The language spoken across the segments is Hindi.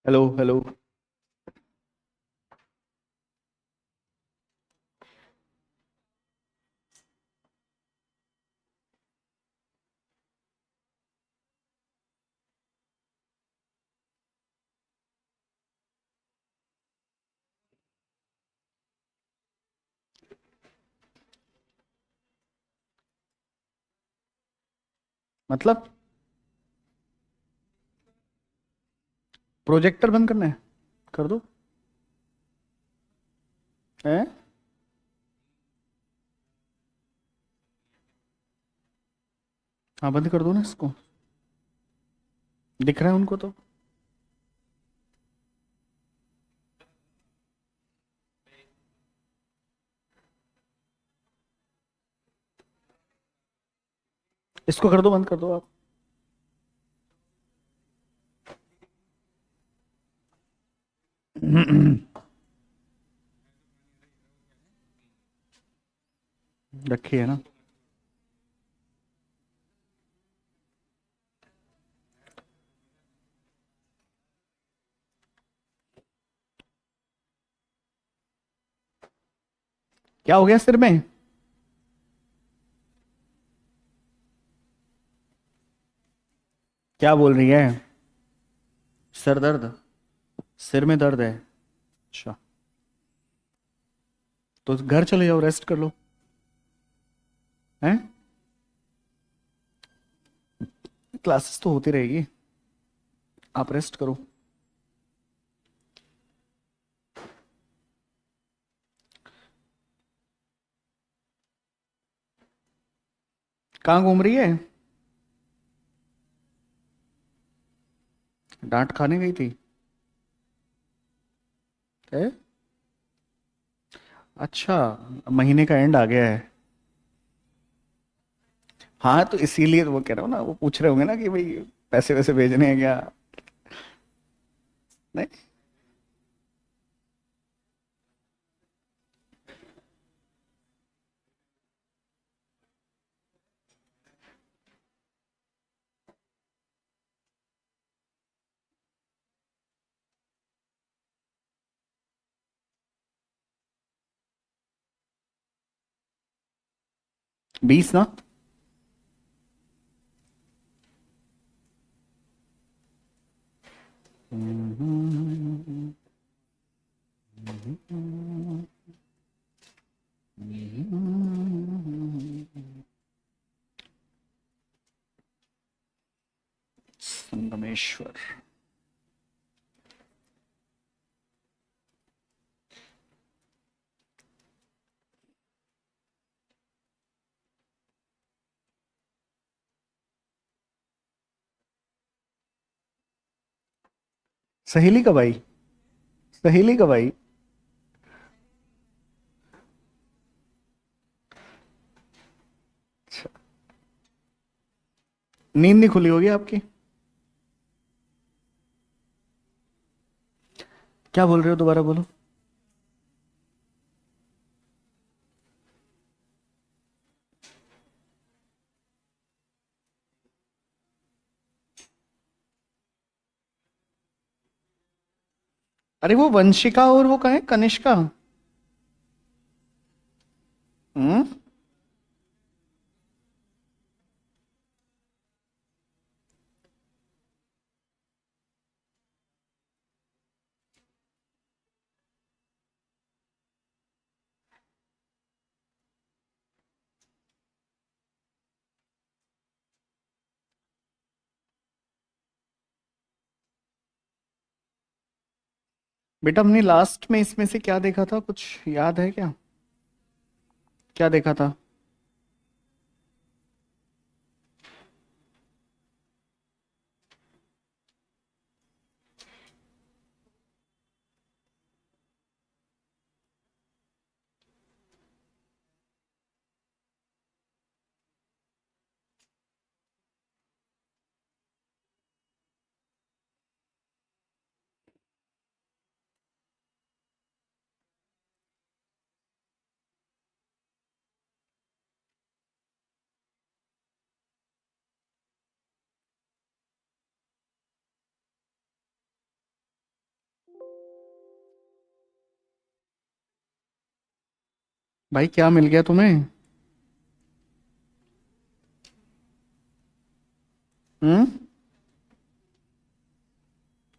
Hello hello. मतलब प्रोजेक्टर बंद करना है? कर दो। है? हाँ, बंद कर दो ना इसको। दिख रहा है उनको तो। इसको कर दो, बंद कर दो आप। रखी है ना? क्या हो गया सिर में? क्या बोल रही है? सर दर्द? सिर में दर्द है? अच्छा। तो घर चले जाओ, रेस्ट कर लो। हैं? क्लासेस तो होती रहेगी। आप रेस्ट करो। कहाँ घूम रही है? डांट खाने गई थी? है? अच्छा। महीने का एंड आ गया है। हाँ, तो इसीलिए तो वो कह रहा हूँ ना, वो पूछ रहे होंगे ना कि भाई पैसे वैसे भेजने हैं क्या? नहीं। 20 ना? संगमेश्वर। सहेली कब आई? सहेली कब आई? अच्छा। नींद नहीं खुली होगी आपकी? क्या बोल रहे हो, दोबारा बोलो। अरे वो वंशिका और वो कहे कनिष्का। हम्म। बेटा, हमने लास्ट में इसमें से क्या देखा था, कुछ याद है क्या? क्या देखा था? भाई क्या मिल गया तुम्हें? हम्म।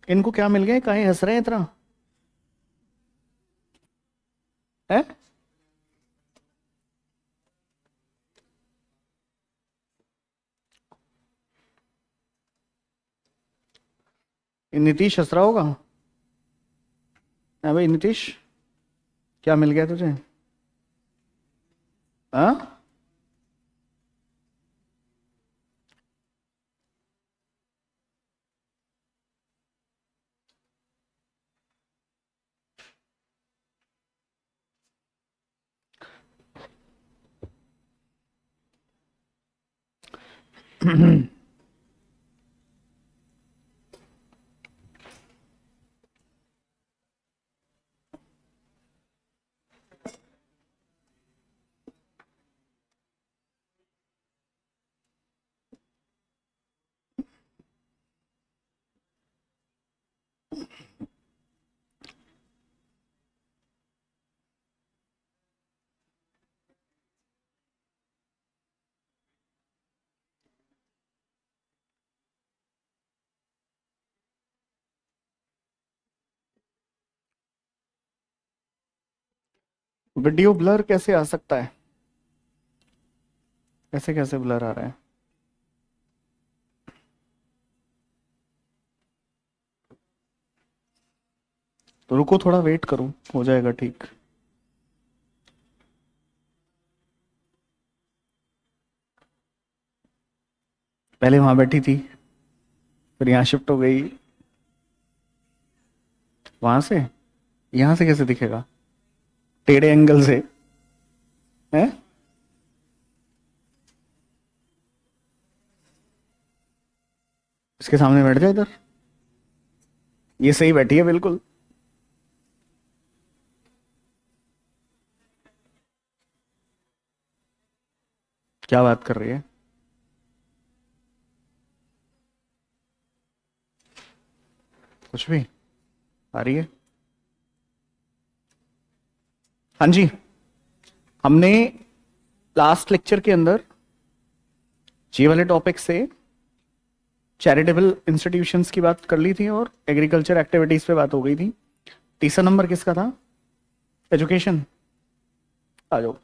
इनको क्या मिल गया, काहे हंस रहे हैं इतना? है? ये नीतीश हंस रहा होगा। है भाई नीतीश, क्या मिल गया तुझे? हाँ। वीडियो ब्लर कैसे आ सकता है? कैसे कैसे ब्लर आ रहा है? तो रुको, थोड़ा वेट करो, हो जाएगा ठीक। पहले वहां बैठी थी, फिर यहाँ शिफ्ट हो गई। वहां से? यहाँ से कैसे दिखेगा? टेढ़े एंगल से? है? इसके सामने बैठ जाए इधर। ये सही बैठी है बिल्कुल। क्या बात कर रही है? कुछ भी। आ रही है। हाँ जी। हमने लास्ट लेक्चर के अंदर ये वाले टॉपिक से चैरिटेबल इंस्टीट्यूशंस की बात कर ली थी और एग्रीकल्चर एक्टिविटीज पे बात हो गई थी। तीसरा नंबर किसका था? एजुकेशन। आ जाओ।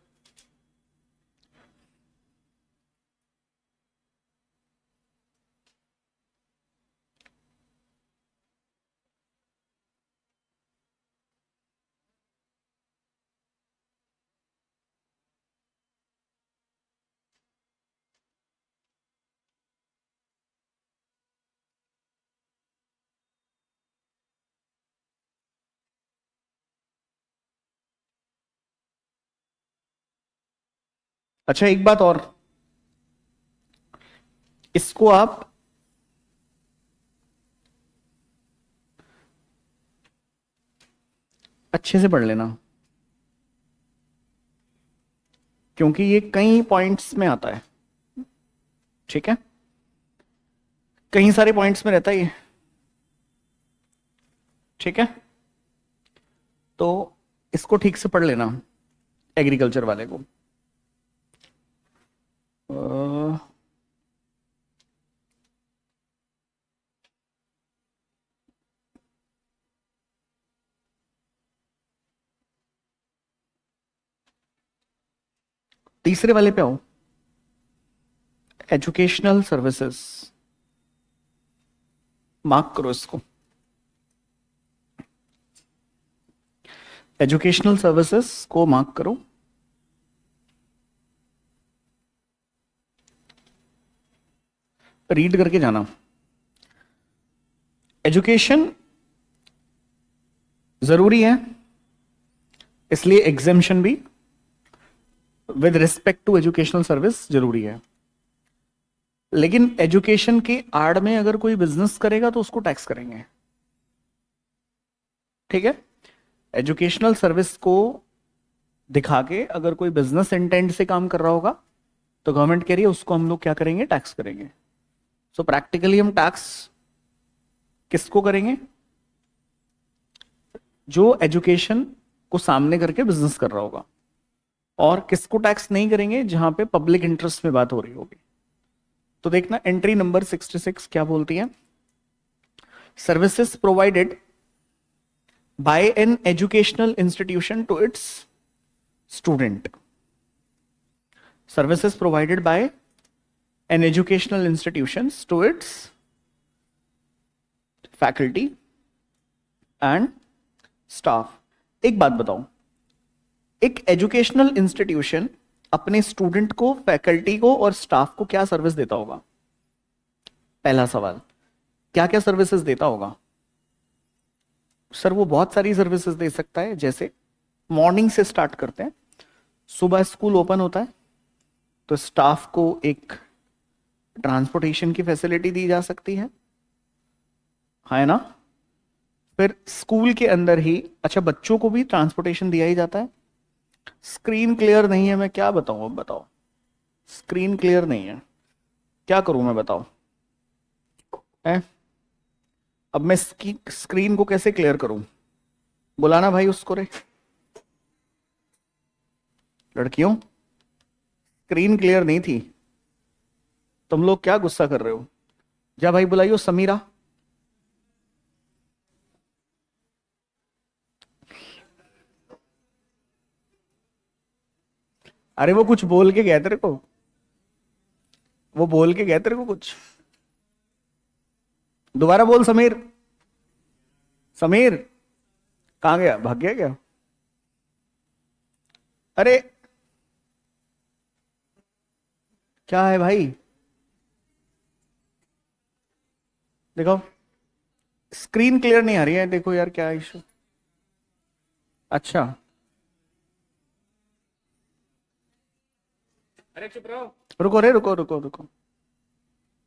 अच्छा एक बात और, इसको आप अच्छे से पढ़ लेना, क्योंकि ये कई पॉइंट्स में आता है। ठीक है? कई सारे पॉइंट्स में रहता है ये। ठीक है? तो इसको ठीक से पढ़ लेना, एग्रीकल्चर वाले को। अ, तीसरे वाले पे आओ, एजुकेशनल सर्विसेज। मार्क करो इसको। एजुकेशनल सर्विसेज को मार्क करो। रीड करके जाना। एजुकेशन जरूरी है, इसलिए एग्जेम्पशन भी with respect to educational service जरूरी है। लेकिन एजुकेशन की आड़ में अगर कोई बिजनेस करेगा तो उसको टैक्स करेंगे। ठीक है? एजुकेशनल सर्विस को दिखा के अगर कोई बिजनेस इंटेंट से काम कर रहा होगा तो गवर्नमेंट कह रही है उसको हम लोग क्या करेंगे, टैक्स करेंगे। सो प्रैक्टिकली हम टैक्स किसको करेंगे? जो एजुकेशन को सामने करके बिजनेस कर रहा होगा। और किसको टैक्स नहीं करेंगे? जहां पे पब्लिक इंटरेस्ट में बात हो रही होगी। तो देखना एंट्री नंबर 66 क्या बोलती है। Services provided by an educational institution to its student. Services provided by an educational institutions to its faculty and staff. एक बात बताओ, एक एजुकेशनल इंस्टीट्यूशन अपने स्टूडेंट को, फैकल्टी को और स्टाफ को क्या सर्विस देता होगा? पहला सवाल, क्या क्या सर्विसेज देता होगा? सर वो बहुत सारी सर्विसेज दे सकता है। जैसे मॉर्निंग से स्टार्ट करते हैं, सुबह स्कूल ओपन होता है तो स्टाफ को एक ट्रांसपोर्टेशन की फैसिलिटी दी जा सकती है ना? फिर स्कूल के अंदर ही, अच्छा बच्चों को भी ट्रांसपोर्टेशन दिया ही जाता है। स्क्रीन क्लियर नहीं है, मैं क्या बताऊं? अब बताओ, स्क्रीन क्लियर नहीं है, क्या करूं मैं? बताओ है? अब मैं स्क्रीन को कैसे क्लियर करूं? बुलाना भाई उसको रे। लड़कियों, स्क्रीन क्लियर नहीं थी, तुम लोग क्या गुस्सा कर रहे हो? जा भाई बुलाइयो समीरा। अरे वो कुछ बोल के गया तेरे को, वो बोल के गया तेरे को कुछ। दोबारा बोल समीर। समीर कहां गया? भाग गया क्या? अरे क्या है भाई? देखो स्क्रीन क्लियर नहीं आ रही है, देखो यार क्या इशू। अच्छा अरे चुप रहो। रुको रे, रुको रुको रुको,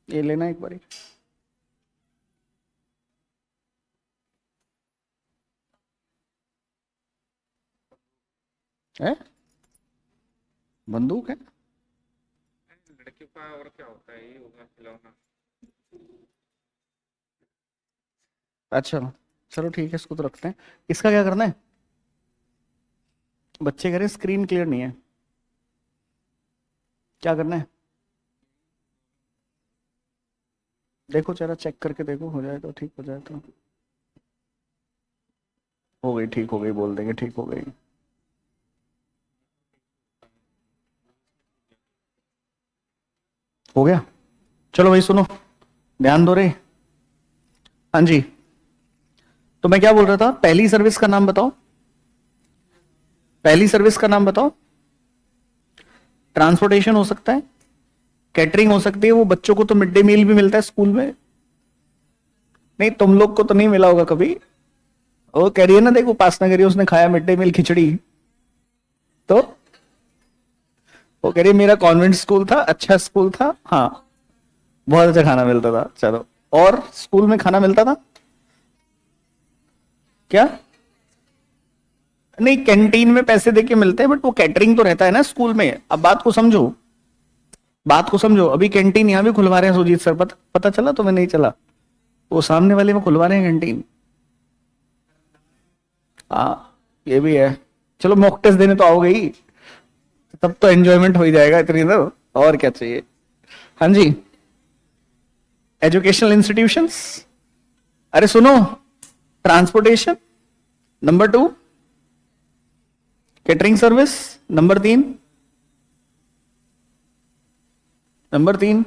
ये लेना एक बारी। है बंदूक है? लड़कियों का और क्या होता है, ये होगा खिलौना। अच्छा चलो ठीक है, इसको तो रखते हैं। इसका क्या करना है? बच्चे कह रहे हैं स्क्रीन क्लियर नहीं है, क्या करना है? देखो जरा चेक करके देखो, हो जाए तो ठीक, हो जाए तो हो गई, ठीक हो गई, बोल देंगे ठीक हो गई। हो गया? चलो भाई सुनो, ध्यान दो रे। हाँ जी, तो मैं क्या बोल रहा था, पहली सर्विस का नाम बताओ, पहली सर्विस का नाम बताओ। ट्रांसपोर्टेशन हो सकता है, कैटरिंग हो सकती है, वो बच्चों को तो मिड डे मील भी मिलता है स्कूल में। नहीं तुम लोग को तो नहीं मिला होगा कभी। वो कह रही है ना, देखो उपासना कह रही है उसने खाया मिड डे मील खिचड़ी, तो वो कह रही है मेरा कॉन्वेंट स्कूल था, अच्छा स्कूल था, हाँ बहुत अच्छा खाना मिलता था। चलो, और स्कूल में खाना मिलता था क्या? नहीं कैंटीन में पैसे देके मिलते हैं, बट वो कैटरिंग तो रहता है ना स्कूल में। अब बात को समझो, बात को समझो। अभी कैंटीन यहां भी खुलवा रहे हैं सुजीत सर, पता चला तुम्हें? नहीं चला? वो सामने वाले में खुलवा रहे हैं कैंटीन। हाँ ये भी है। चलो मॉक टेस्ट देने तो आओगे ही, तब तो एंजॉयमेंट हो ही जाएगा इतनी देर, और क्या चाहिए। हाँ जी, एजुकेशनल इंस्टीट्यूशंस, अरे सुनो, transportation number 2, catering service number 3, number 3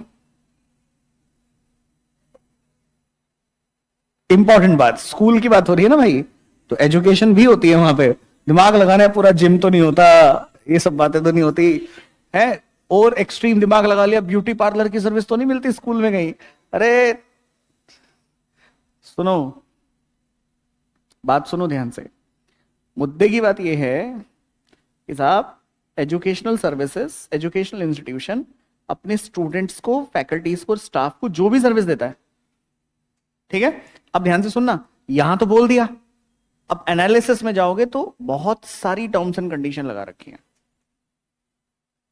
important बात, स्कूल की बात हो रही है ना भाई, तो एजुकेशन भी होती है वहां पे। दिमाग लगाना है पूरा, जिम तो नहीं होता, ये सब बातें तो नहीं होती है। और एक्सट्रीम दिमाग लगा लिया, ब्यूटी पार्लर की सर्विस तो नहीं मिलती स्कूल में कहीं? अरे सुनो, बात सुनो ध्यान से। मुद्दे की बात यह है कि साहब, एजुकेशनल सर्विसेज, एजुकेशनल इंस्टीट्यूशन अपने स्टूडेंट्स को, फैकल्टीज को, स्टाफ को जो भी सर्विस देता है, ठीक है? अब ध्यान से सुनना, यहां तो बोल दिया, अब एनालिसिस में जाओगे तो बहुत सारी टर्म्स एंड कंडीशन लगा रखी है,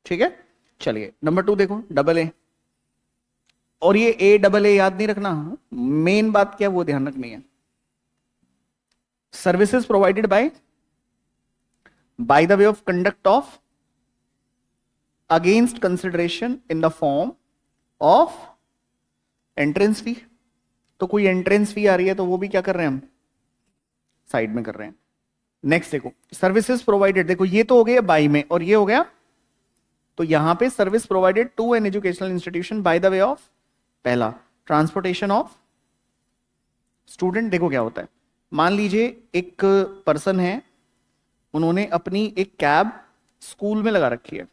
ठीक है? चलिए नंबर 2 देखो, डबल ए। और ये ए डबल ए याद नहीं रखना, मेन बात क्या वो ध्यान रखनी है। Services provided by the way of conduct of against consideration in the form of entrance fee. तो कोई एंट्रेंस फी आ रही है तो वो भी क्या कर रहे हैं हम, साइड में कर रहे हैं। नेक्स्ट देखो, सर्विसेज प्रोवाइडेड, देखो ये तो हो गया बाई में, और ये हो गया, तो यहां पे service provided to an educational institution by the way of, पहला ट्रांसपोर्टेशन ऑफ स्टूडेंट। देखो क्या होता है, मान लीजिए एक पर्सन है, उन्होंने अपनी एक कैब स्कूल में लगा रखी है।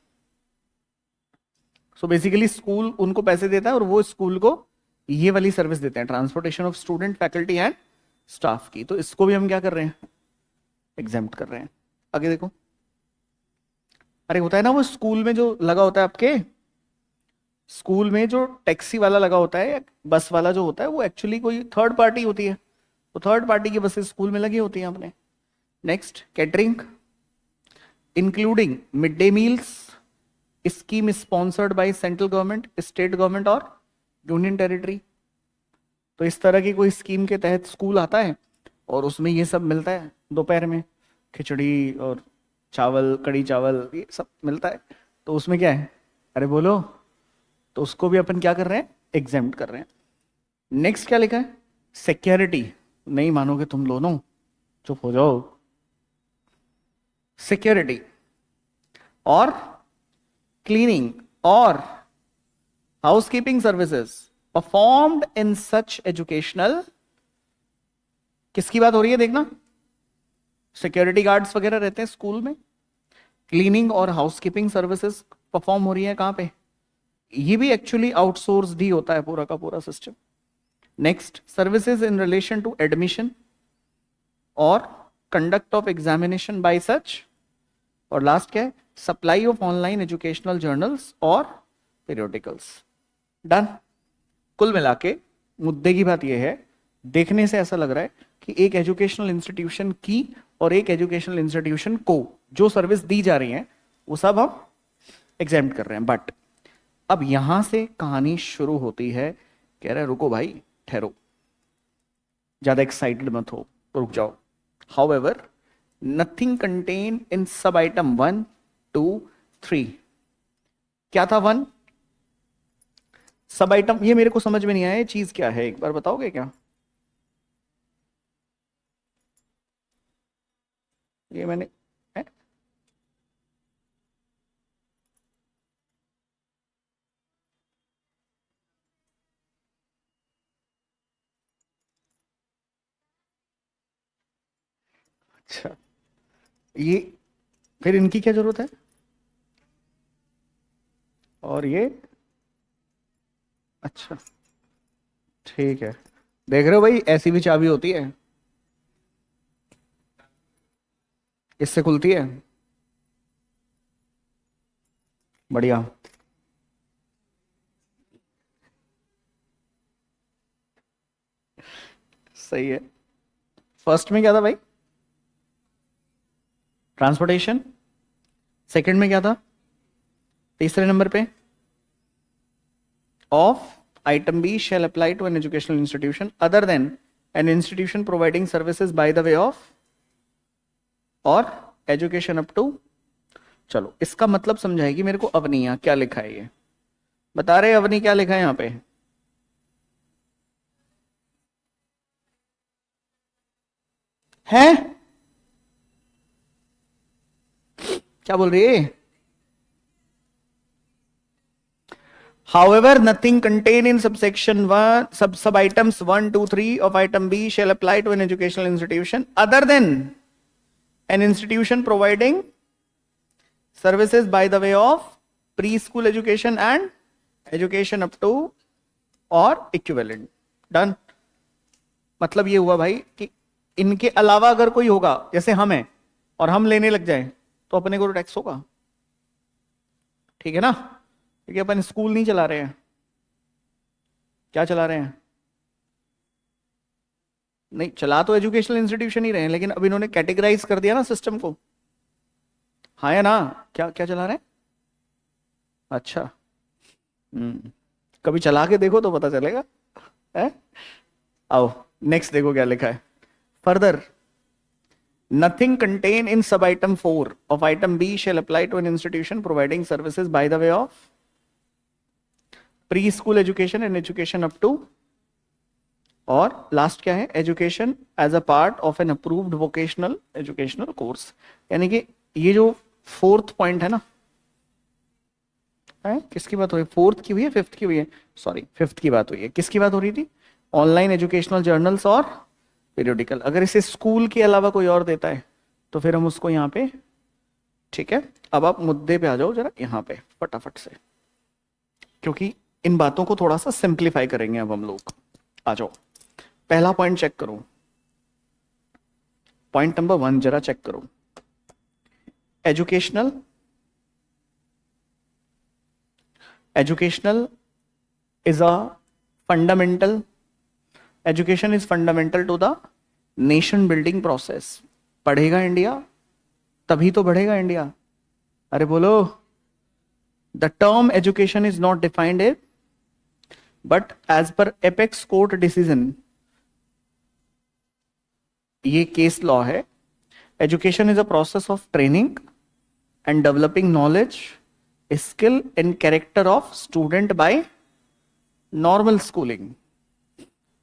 सो बेसिकली स्कूल उनको पैसे देता है और वो स्कूल को ये वाली सर्विस देते हैं, transportation of student, faculty and staff की। तो इसको भी हम क्या कर रहे हैं, एग्जेम्प्ट कर रहे हैं। आगे देखो, अरे होता है ना वो स्कूल में जो लगा होता है, आपके स्कूल में जो टैक्सी वाला लगा होता है या बस वाला जो होता है, वो एक्चुअली कोई थर्ड पार्टी होती है। तो थर्ड पार्टी की बसेस स्कूल में लगी होती हैं अपने। Next, catering including mid day meals scheme sponsored by central government, state government और यूनियन टेरिटरी। तो इस तरह की कोई स्कीम के तहत स्कूल आता है और उसमें ये सब मिलता है, दोपहर में खिचड़ी और चावल, कड़ी चावल, ये सब मिलता है। तो उसमें क्या है, अरे बोलो, तो उसको भी अपन क्या कर रहे हैं, एग्जेम्प्ट कर रहे हैं। नेक्स्ट क्या लिखा है, सिक्योरिटी, नहीं मानोगे तुम दोनों, चुप हो जाओ। सिक्योरिटी और क्लीनिंग और housekeeping services performed in such educational, किसकी बात हो रही है देखना, सिक्योरिटी गार्ड्स वगैरह रहते हैं स्कूल में, क्लीनिंग और हाउसकीपिंग सर्विसेज परफॉर्म हो रही है कहां पे, ये भी एक्चुअली आउटसोर्स ही होता है पूरा का पूरा system. Next, services in relation to admission और conduct of examination by such, और लास्ट क्या है, supply of online educational journals और पीरियोडिकल्स। डन। कुल मिला के मुद्दे की बात यह है, देखने से ऐसा लग रहा है कि एक एजुकेशनल इंस्टीट्यूशन की और एक एजुकेशनल इंस्टीट्यूशन को जो सर्विस दी जा रही है वो सब हम एग्जेम्प्ट कर रहे हैं। बट अब यहां से कहानी शुरू होती है, कह रहे रुको भाई, ठहरो, ज्यादा एक्साइटेड मत हो, रुक जाओ। हाउएवर, नथिंग कंटेन इन सब आइटम 1, 2, 3। क्या था 1? सब आइटम, ये मेरे को समझ में नहीं आया, चीज क्या है, एक बार बताओगे क्या? ये मैंने है? अच्छा, ये फिर इनकी क्या जरूरत है? और ये, अच्छा ठीक है, देख रहे हो भाई, ऐसी भी चाबी होती है, इससे खुलती है, बढ़िया। सही है। फर्स्ट में क्या था भाई, ट्रांसपोर्टेशन। सेकंड में क्या था, तीसरे नंबर पे, of item B shall apply to an educational institution other than an institution providing services by the way of और एजुकेशन अप टू। चलो इसका मतलब समझाएगी मेरे को अवनी, यहाँ क्या लिखा है ये बता रहे, अवनी क्या लिखा है यहाँ पे, है क्या बोल रही है? However, nothing contained in subsection 1, sub items 1, 2, 3 of item B shall apply to an educational institution other than an institution providing services by the way of preschool education and education up to or equivalent. Done. मतलब ये हुआ भाई कि इनके अलावा अगर कोई होगा, जैसे हम हैं और हम लेने लग जाएं, तो अपने को टैक्स होगा, ठीक है ना, क्योंकि अपन स्कूल नहीं चला रहे हैं, क्या चला रहे हैं, नहीं चला तो एजुकेशनल इंस्टीट्यूशन ही रहे हैं, लेकिन अब इन्होंने कैटेगराइज कर दिया ना सिस्टम को, हाँ या ना, क्या क्या चला रहे हैं? अच्छा, कभी चला के देखो तो पता चलेगा, है? आओ नेक्स्ट देखो क्या लिखा है। Further, Nothing contained in sub item 4 of item B shall apply to an institution providing services by the way of preschool education and education up to, और लास्ट क्या है, education as a part of an approved vocational educational course. यानी कि ये जो फोर्थ पॉइंट है ना, है किसकी बात हो रही है, फोर्थ की हुई है, फिफ्थ की हुई है, सॉरी फिफ्थ की बात हुई है। किसकी बात हो रही थी, ऑनलाइन एजुकेशनल जर्नल्स और पीरियोडिकल। अगर इसे स्कूल के अलावा कोई और देता है तो फिर हम उसको यहाँ पे, ठीक है। अब आप मुद्दे पे आ जाओ जरा यहाँ पे फटाफट से, क्योंकि इन बातों को थोड़ा सा सिंप्लीफाई करेंगे अब हम लोग। आ जाओ, पहला पॉइंट चेक करो, पॉइंट नंबर 1 जरा चेक करो। Educational is a fundamental, education is fundamental to the nation building process. पढ़ेगा इंडिया तभी तो बढ़ेगा इंडिया। अरे बोलो, the term education is not defined it, but as per apex court decision, ये केस लॉ है, education is a process of training and developing knowledge, skill and character of student by normal schooling.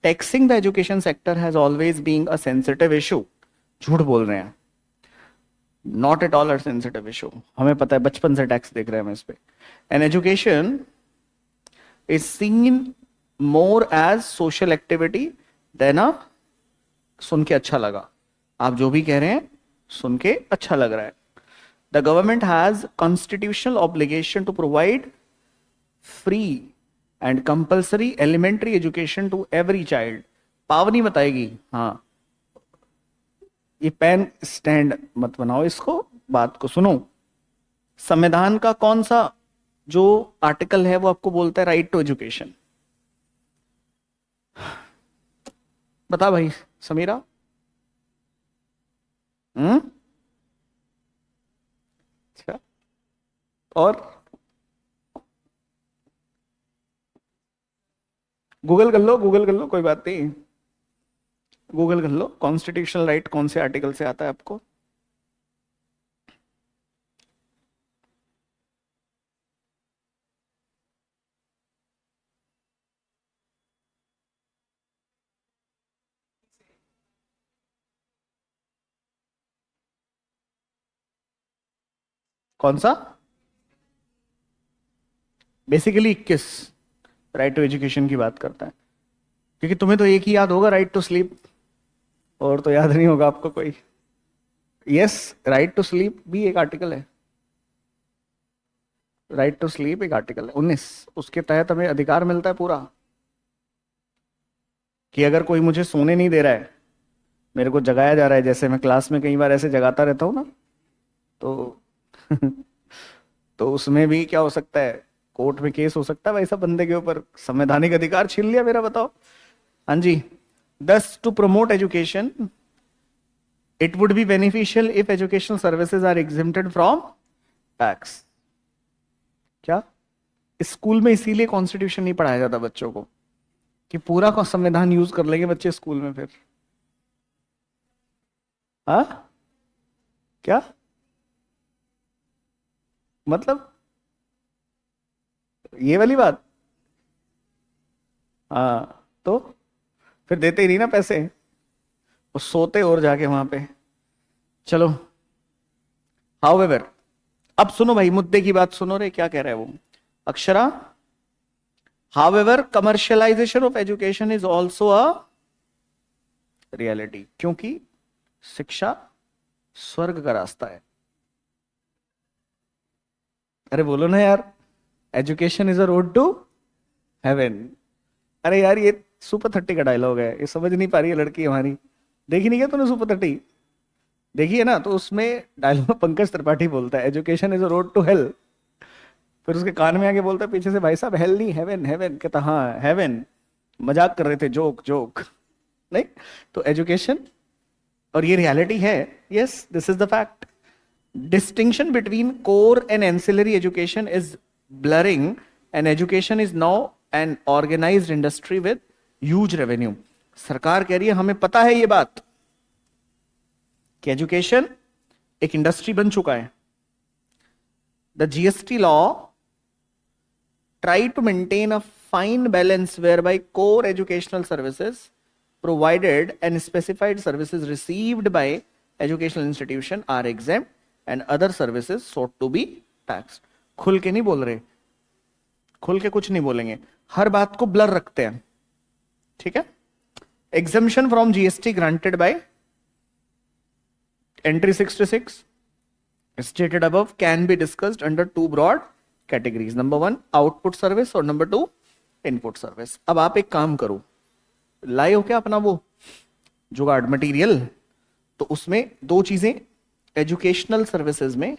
Taxing the education sector has always being a sensitive issue. झूठ बोल रहे हैं, not at all a sensitive issue. हमें पता है, बचपन से टैक्स देख रहे हैं हम इस पे। And education is seen more as social activity than a, सुन के अच्छा लगा, आप जो भी कह रहे हैं सुन के अच्छा लग रहा है। The government has constitutional obligation to provide free and compulsory elementary education to every child. Pavani बताएगी, हाँ ये पेन स्टैंड मत बनाओ, इसको बात को सुनो। संविधान का कौन सा जो आर्टिकल है वो आपको बोलता है राइट टू एजुकेशन? बता भाई समीरा। अच्छा, और गूगल कर लो, गूगल कर लो, कोई बात नहीं, गूगल कर लो कॉन्स्टिट्यूशनल राइट कौन से आर्टिकल से आता है आपको। कौन सा? बेसिकली 21 राइट टू एजुकेशन की बात करता है, क्योंकि तुम्हें तो एक ही याद होगा, राइट टू स्लीप, और तो याद नहीं होगा आपको कोई। यस, राइट टू स्लीप भी एक आर्टिकल है, राइट टू स्लीप एक आर्टिकल है 19, उसके तहत हमें अधिकार मिलता है पूरा कि अगर कोई मुझे सोने नहीं दे रहा है, मेरे को जगाया जा रहा है, जैसे मैं क्लास में कई बार ऐसे जगाता रहता हूँ ना, तो तो उसमें भी क्या हो सकता है, कोर्ट में केस हो सकता है वैसा बंदे के ऊपर, संवैधानिक अधिकार छीन लिया मेरा, बताओ। हाँ जी, thus to promote education it would be beneficial if educational services are exempted from tax. क्या स्कूल में इसीलिए कॉन्स्टिट्यूशन नहीं पढ़ाया जाता बच्चों को कि पूरा का संविधान यूज कर लेंगे बच्चे स्कूल में फिर? हाँ क्या मतलब, ये वाली बात? हाँ तो फिर देते ही नहीं ना पैसे, वो सोते और जाके वहां पे। चलो, हाउएवर, अब सुनो भाई, मुद्दे की बात सुनो रे, क्या कह रहा है वो Akshara. However commercialisation of education is also a reality, क्योंकि शिक्षा स्वर्ग का रास्ता है। अरे बोलो ना यार, education is a road to heaven. अरे यार ये सुपर 30 का डायलॉग है, ये समझ नहीं पा रही है लड़की हमारी। देखी नहीं क्या तूने सुपर 30? देखी है ना, तो उसमें डायलॉग पंकज त्रिपाठी बोलता है education is a road to hell, फिर उसके कान में आके बोलता है पीछे से, भाई साहब हेल नहीं हेवन, हेवन कहता, हाँ हेवन, मजाक कर रहे थे, जोक जोक नहीं। तो एजुकेशन, और ये रियलिटी है, yes this is the fact. Distinction between core and ancillary education is blurring, and education is now an organized industry with huge revenue. सरकार कह रही है हमें पता है ये बात, कि एजुकेशन एक इंडस्ट्री बन चुका है. The GST law try to maintain a fine balance whereby core educational services provided and specified services received by educational institution are exempt and other services sought to be taxed. खुल के नहीं बोल रहे, खुल के कुछ नहीं बोलेंगे, हर बात को ब्लर रखते हैं. ठीक है. Exemption from GST granted by entry 66 stated above can be discussed under two broad categories. Number 1 output service और नंबर 2 इनपुट सर्विस. अब आप एक काम करो, लाए हो क्या अपना वो जुगाड़ मटेरियल, तो उसमें दो चीजें एजुकेशनल सर्विसेज में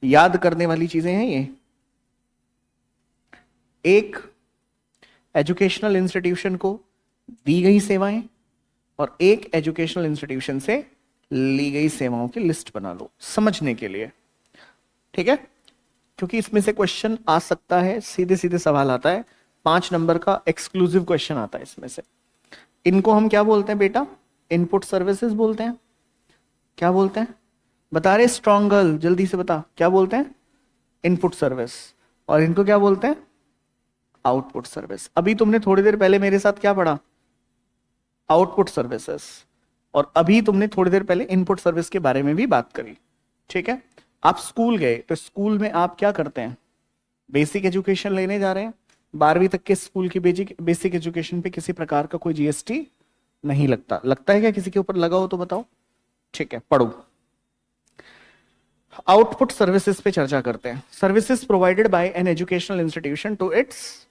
याद करने वाली चीजें हैं ये. एक, एजुकेशनल इंस्टीट्यूशन को दी गई सेवाएं और एक एजुकेशनल इंस्टीट्यूशन से ली गई सेवाओं की लिस्ट बना लो समझने के लिए. ठीक है, क्योंकि इसमें से क्वेश्चन आ सकता है, सीधे सीधे सवाल आता है, 5 नंबर का एक्सक्लूसिव क्वेश्चन आता है इसमें से. इनको हम क्या बोलते हैं बेटा? इनपुट सर्विसेज बोलते हैं. क्या बोलते हैं? बता रहे स्ट्रॉन्ग गर्ल, जल्दी से बता, क्या बोलते हैं? Input service. और इनको क्या बोलते हैं? Output service. अभी तुमने थोड़ी देर पहले मेरे साथ क्या पढ़ा? Output services. और अभी तुमने थोड़ी देर पहले इनपुट सर्विस के बारे में भी बात करी. ठीक है. आप स्कूल गए तो स्कूल में आप क्या करते हैं? बेसिक एजुकेशन लेने जा रहे हैं. 12वीं तक के स्कूल की बेसिक एजुकेशन पे किसी प्रकार का कोई जीएसटी नहीं लगता. लगता है क्या किसी के ऊपर? लगा हो तो बताओ. ठीक है, पढ़ो. आउटपुट सर्विसेज पे चर्चा करते हैं. Services provided by an educational institution to its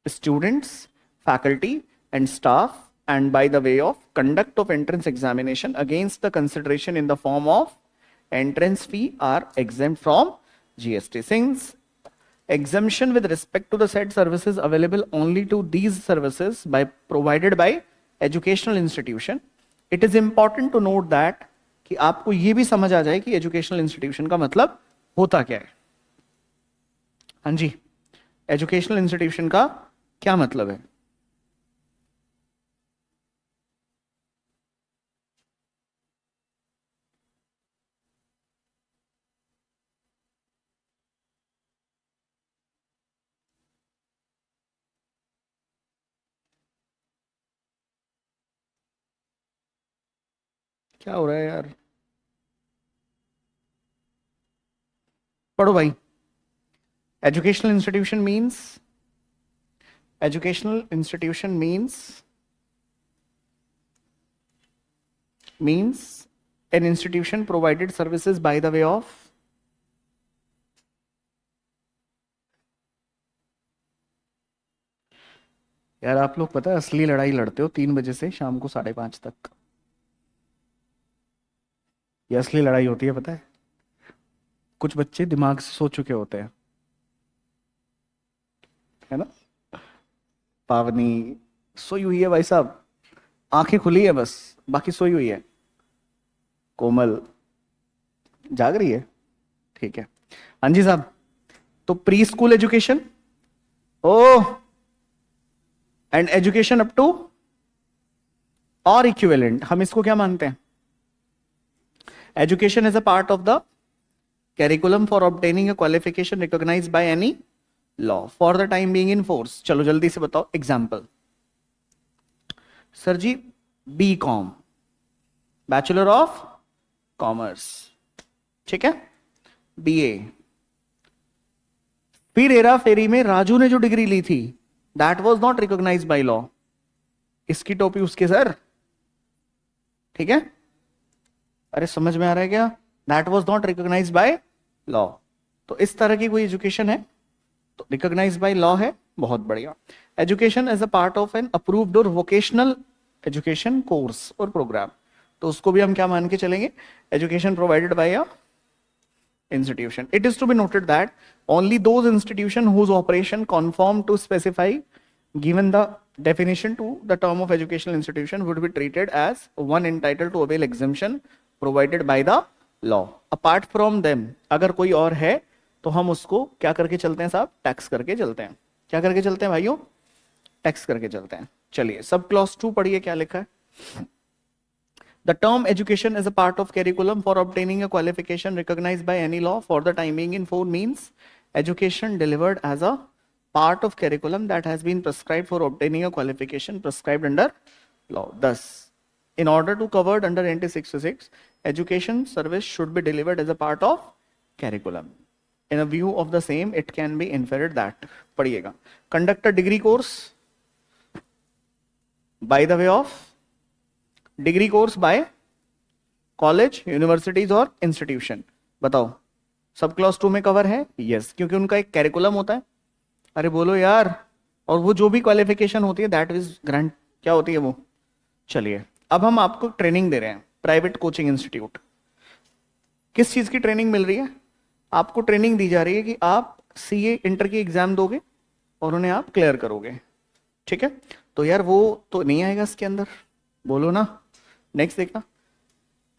students, faculty and staff and by the way of conduct of entrance examination against the consideration in the form of entrance fee are exempt from GST. Since exemption with respect to the said services available only to these services by provided by educational institution, it is important to note that कि आपको ये भी समझ आ जाए कि एजुकेशनल इंस्टीट्यूशन का मतलब होता क्या है. हाँ जी, एजुकेशनल इंस्टीट्यूशन का क्या मतलब है? क्या हो रहा है यार? पढ़ो भाई. Educational institution means an institution provided services by the way of यार आप लोग पता है असली लड़ाई लड़ते हो 3 बजे से शाम को 5:30 तक. ये असली लड़ाई होती है, पता है. कुछ बच्चे दिमाग से सो चुके होते हैं, है ना. पावनी सोई हुई है भाई साहब, आंखें खुली है बस, बाकी सोई हुई है. कोमल जाग रही है. ठीक है. हाँ जी साहब. तो pre school education and education up to और इक्विवेलेंट, हम इसको क्या मानते हैं? Education is a part of the curriculum for obtaining a qualification recognized by any law for the time being in force. चलो जल्दी से बताओ एग्जाम्पल. सर जी BCom, बैचलर ऑफ कॉमर्स. ठीक है. BA. फिर हेरा फेरी में राजू ने जो डिग्री ली थी that was not recognised by law. इसकी टोपी उसके सर. ठीक है. अरे समझ में आ रहा है क्या? That was not recognised by law. तो इस तरह की कोई एजुकेशन है तो रिकॉग्नाइज्ड बाय लॉ है. बहुत बढ़िया. Education as a part of an approved और वोकेशनल एजुकेशन कोर्स और प्रोग्राम, तो उसको भी हम क्या मान के चलेंगे? Education provided by a institution. It is to be noted that only those institutions whose operation conform to specify given the definition to the term of educational institution would be treated as one entitled to avail exemption provided by the law. Apart from them, अगर कोई और है तो हम उसको क्या करके चलते हैं साहब? टैक्स करके चलते हैं. क्या करके चलते हैं भाइयों? टैक्स करके चलते हैं. चलिए सब क्लॉज 2 पढ़िए क्या लिखा है. The term education is a part of curriculum for obtaining a qualification recognized by any law for the time being in 4 means education delivered as a part of curriculum that has been prescribed for obtaining a qualification prescribed under law. Thus, in order to covered under NT 66, education service should be delivered as a part of curriculum. In a view of the same, it can be inferred that, पढ़िएगा, conduct a degree course by the way of degree course by college, universities और institution. बताओ, सब क्लास 2 में कवर है? यस, क्योंकि उनका एक कैरिकुलम होता है. अरे बोलो यार. और वो जो भी क्वालिफिकेशन होती है दैट इज ग्रांट, क्या होती है वो? चलिए, अब हम आपको ट्रेनिंग दे रहे हैं. प्राइवेट कोचिंग इंस्टीट्यूट, किस चीज की ट्रेनिंग मिल रही है? आपको ट्रेनिंग दी जा रही है कि आप सीए इंटर की एग्जाम दोगे और उन्हें आप क्लियर करोगे. ठीक है, तो यार वो तो नहीं आएगा इसके अंदर, बोलो ना. नेक्स्ट देखना,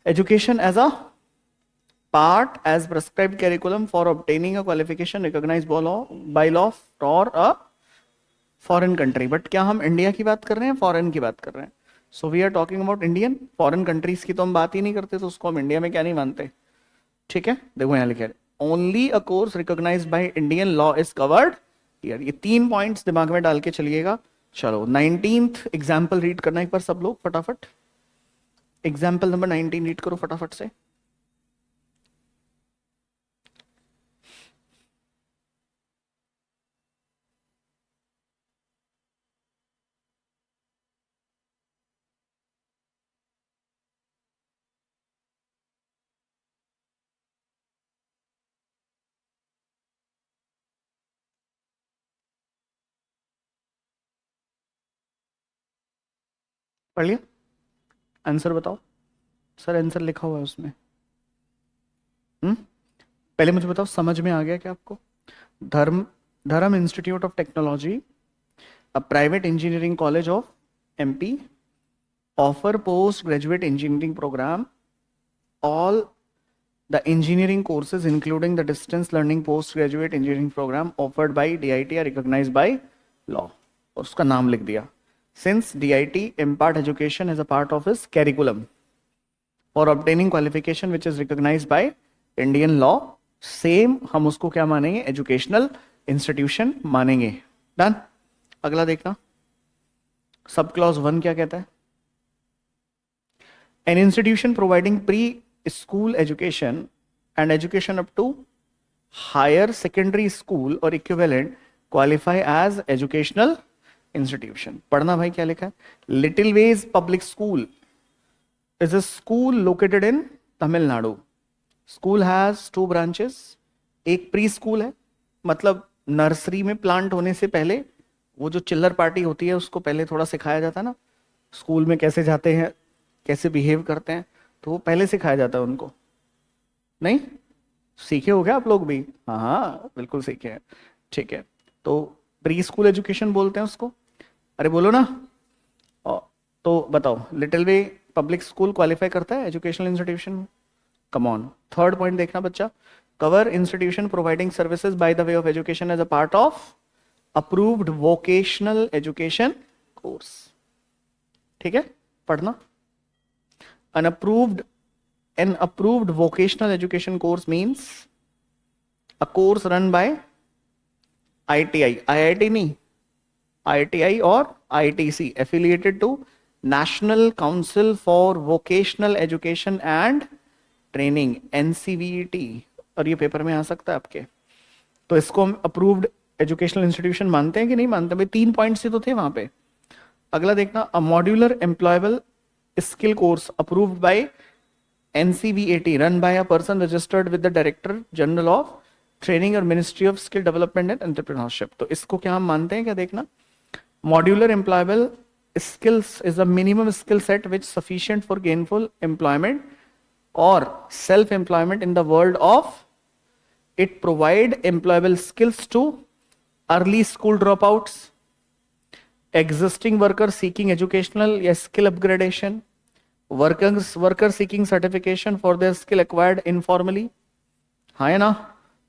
education as a part as prescribed curriculum for obtaining a qualification recognized by law for a foreign country. But क्या हम इंडिया की बात कर रहे हैं, फॉरेन की बात कर रहे हैं? So we are talking about Indian. Foreign countries की तो हम बात ही नहीं करते, तो उसको हम इंडिया में क्या नहीं मानते. ठीक है, देखो यहाँ लिखे only a course recognised by Indian law is covered here. ये 3 पॉइंट्स दिमाग में डाल के चलिएगा. चलो 19th एग्जाम्पल रीड करना एक बार सब लोग फटाफट. एग्जाम्पल नंबर 19 रीड करो फटाफट से. पढ़ लिया? आंसर बताओ. सर आंसर लिखा हुआ है उसमें. पहले मुझे बताओ, समझ में आ गया क्या आपको? Dharam institute of technology, a private engineering college of MP, offer post graduate engineering programme, all the engineering courses including the distance learning post graduate engineering programme offered by DIT are recognised by law. और उसका नाम लिख दिया. Since DIT impart education as a part of its curriculum for obtaining qualification which is recognized by Indian law, same हम उसको क्या मानेंगे? एजुकेशनल इंस्टीट्यूशन मानेंगे. डन. अगला देखना, सब क्लॉज 1 क्या कहता है? An institution providing pre-school education and education up to higher secondary school or equivalent qualify as educational institution. पढ़ना भाई क्या लिखा है? Little ways public school is a school located in Tamil Nadu. School has 2 branches. एक प्री स्कूल है, मतलब नर्सरी में प्लांट होने से पहले वो जो चिल्लर पार्टी होती है उसको पहले थोड़ा सिखाया जाता है ना, स्कूल में कैसे जाते हैं, कैसे बिहेव करते हैं, तो वो पहले सिखाया जाता है उनको. नहीं सीखे हो क्या आप लोग भी? हाँ हाँ बिल्कुल सीखे हैं. ठीक है, तो प्री स्कूल एजुकेशन बोलते हैं उसको. अरे बोलो ना. तो बताओ, little way public school qualify करता है educational institution? Come on. Third point देखना बच्चा, cover institution providing services by the way of education as a part of approved vocational education course. ठीक है, पढ़ना. an approved vocational education course means a course run by ITI, IIT नहीं, ITI और ITC affiliated to National Council for Vocational Education and Training, NCVET. और ये पेपर में आ सकता है आपके. तो इसको हम अप्रूव्ड एजुकेशनल इंस्टीट्यूशन मानते हैं कि नहीं मानते? भाई 3 पॉइंट्स ही तो थे वहां पे. अगला देखना, a modular employable skill course approved by NCVET run by a person registered with the Director General of Training और Ministry of Skill Development and Entrepreneurship. तो इसको क्या हम मानते हैं? क्या देखना, modular employable skills is a minimum skill set which sufficient for gainful employment or self-employment in the world of. It provide employable skills to early school dropouts, existing workers seeking educational या skill upgradation, workers seeking certification for their skill acquired informally. हाँ है ना,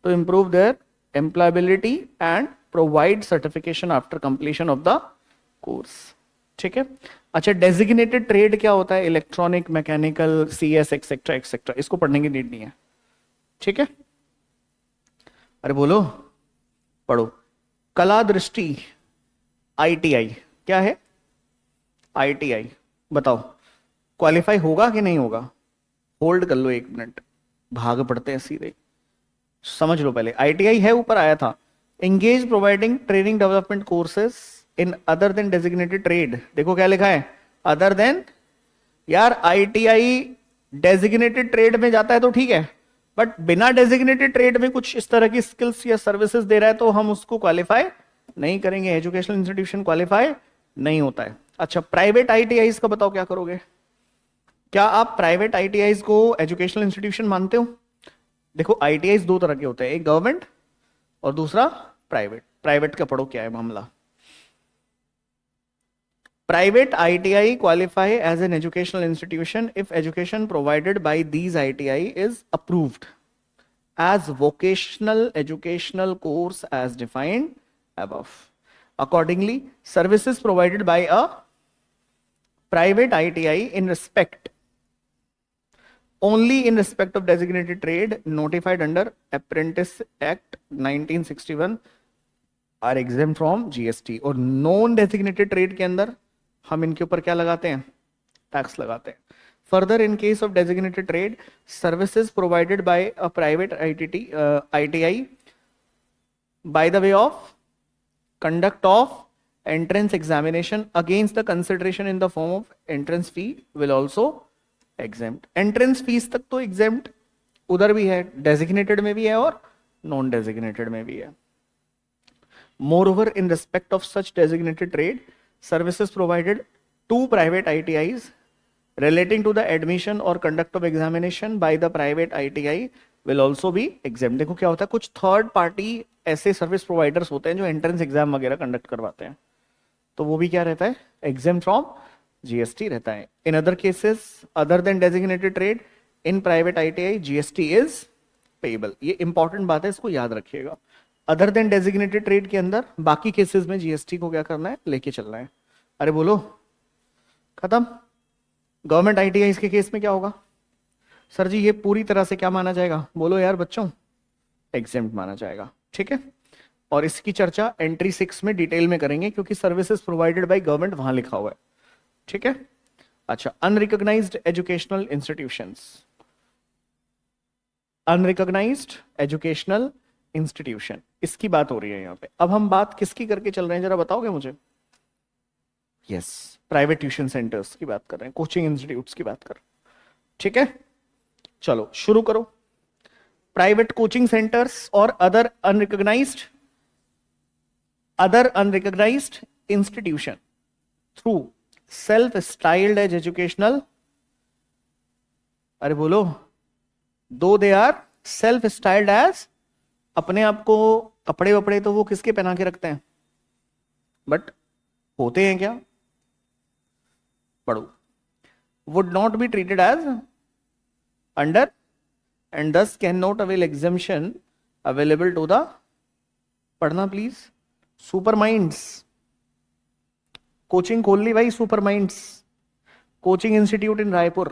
to improve their employability and provide certification after completion of the course. ठीक है। अच्छा, डेजिग्नेटेड ट्रेड क्या होता है? Electronic, mechanical, CS etcetera etcetera, इसको पढ़ने की नीड नहीं है। ठीक है, अरे बोलो, पढ़ो। कला दृष्टि, आईटीआई क्या है? आईटीआई बताओ, क्वालिफाई होगा कि नहीं होगा? होल्ड कर लो एक मिनट, भाग पड़ते हैं सीधे, समझ लो पहले। आईटीआई है, ऊपर आया था, engage providing training development courses in other than designated trade. देखो क्या लिखा है, अदर देन। यार आईटीआई डेजिग्नेटेड ट्रेड में जाता है तो ठीक है, बट बिना डेजिग्नेटेड ट्रेड में कुछ इस तरह की स्किल्स या सर्विसेज दे रहा है तो हम उसको क्वालिफाई नहीं करेंगे, एजुकेशनल इंस्टीट्यूशन क्वालिफाई नहीं होता है। अच्छा, प्राइवेट आईटीआई का बताओ क्या करोगे? क्या आप प्राइवेट आईटीआई को एजुकेशनल इंस्टीट्यूशन मानते हो? देखो आईटीआई दो तरह के होते हैं, एक गवर्नमेंट और दूसरा प्राइवेट। प्राइवेट का पढ़ो क्या है मामला। Private ITI qualify as an educational institution if education provided by these ITI is approved as vocational educational course as defined above. Accordingly, services provided by a private ITI in respect only in respect of designated trade notified under Apprentice Act 1961 are exempt from GST। और नॉन डेजिग्नेटेड ट्रेड के अंदर हम इनके ऊपर क्या लगाते हैं? टैक्स लगाते हैं। Further, in case of designated trade, services provided by a private ITI by the way of conduct of entrance examination against the consideration in the form of entrance fee will also exempt। entrance fees तक तो exempt उधर भी है, designated में भी है और non designated में भी है। Moreover, in respect of such designated trade, services provided to private ITIs relating to the admission or conduct of examination by the private ITI will also be exempt। देखो क्या होता है, कुछ थर्ड पार्टी ऐसे सर्विस प्रोवाइडर्स होते हैं जो एंट्रेंस एग्जाम वगैरह कंडक्ट करवाते हैं, तो वो भी क्या रहता है? exempt फ्रॉम जीएसटी रहता है। In other cases other than designated trade in private ITI GST is payable. ये इंपॉर्टेंट बात है, इसको याद रखिएगा। अदर देन डेजिग्नेटेड ट्रेड के अंदर बाकी केसेस में जीएसटी को क्या करना है? लेके चलना है। अरे बोलो, खत्म। गवर्नमेंट आईटीआई के केस में क्या होगा? सर जी ये पूरी तरह से क्या माना जाएगा? बोलो यार बच्चों, एग्जेम्प्ट माना जाएगा। ठीक है, और इसकी चर्चा एंट्री 6 में डिटेल में करेंगे क्योंकि सर्विसेज प्रोवाइडेड बाय गवर्नमेंट वहां लिखा हुआ है। ठीक है, अच्छा, unrecognised educational institutions, unrecognised educational institution, इसकी बात हो रही है यहाँ पे। अब हम बात किसकी करके चल रहे हैं जरा बताओगे मुझे? यस, प्राइवेट ट्यूशन सेंटर्स की बात कर रहे हैं, कोचिंग इंस्टीट्यूट्स की बात कर रहे हैं। ठीक है, चलो शुरू करो। प्राइवेट कोचिंग सेंटर्स और other unrecognised institution through self styled as educational, अरे बोलो, though they are self styled as, अपने आप को कपड़े वपड़े तो वो किसके पहना के रखते हैं, बट होते हैं क्या? पढ़ो, would not be treated as under and thus cannot avail exemption available to the, पढ़ना प्लीज, सुपर माइंड्स। कोचिंग खोल ली भाई, super minds coaching institute in Raipur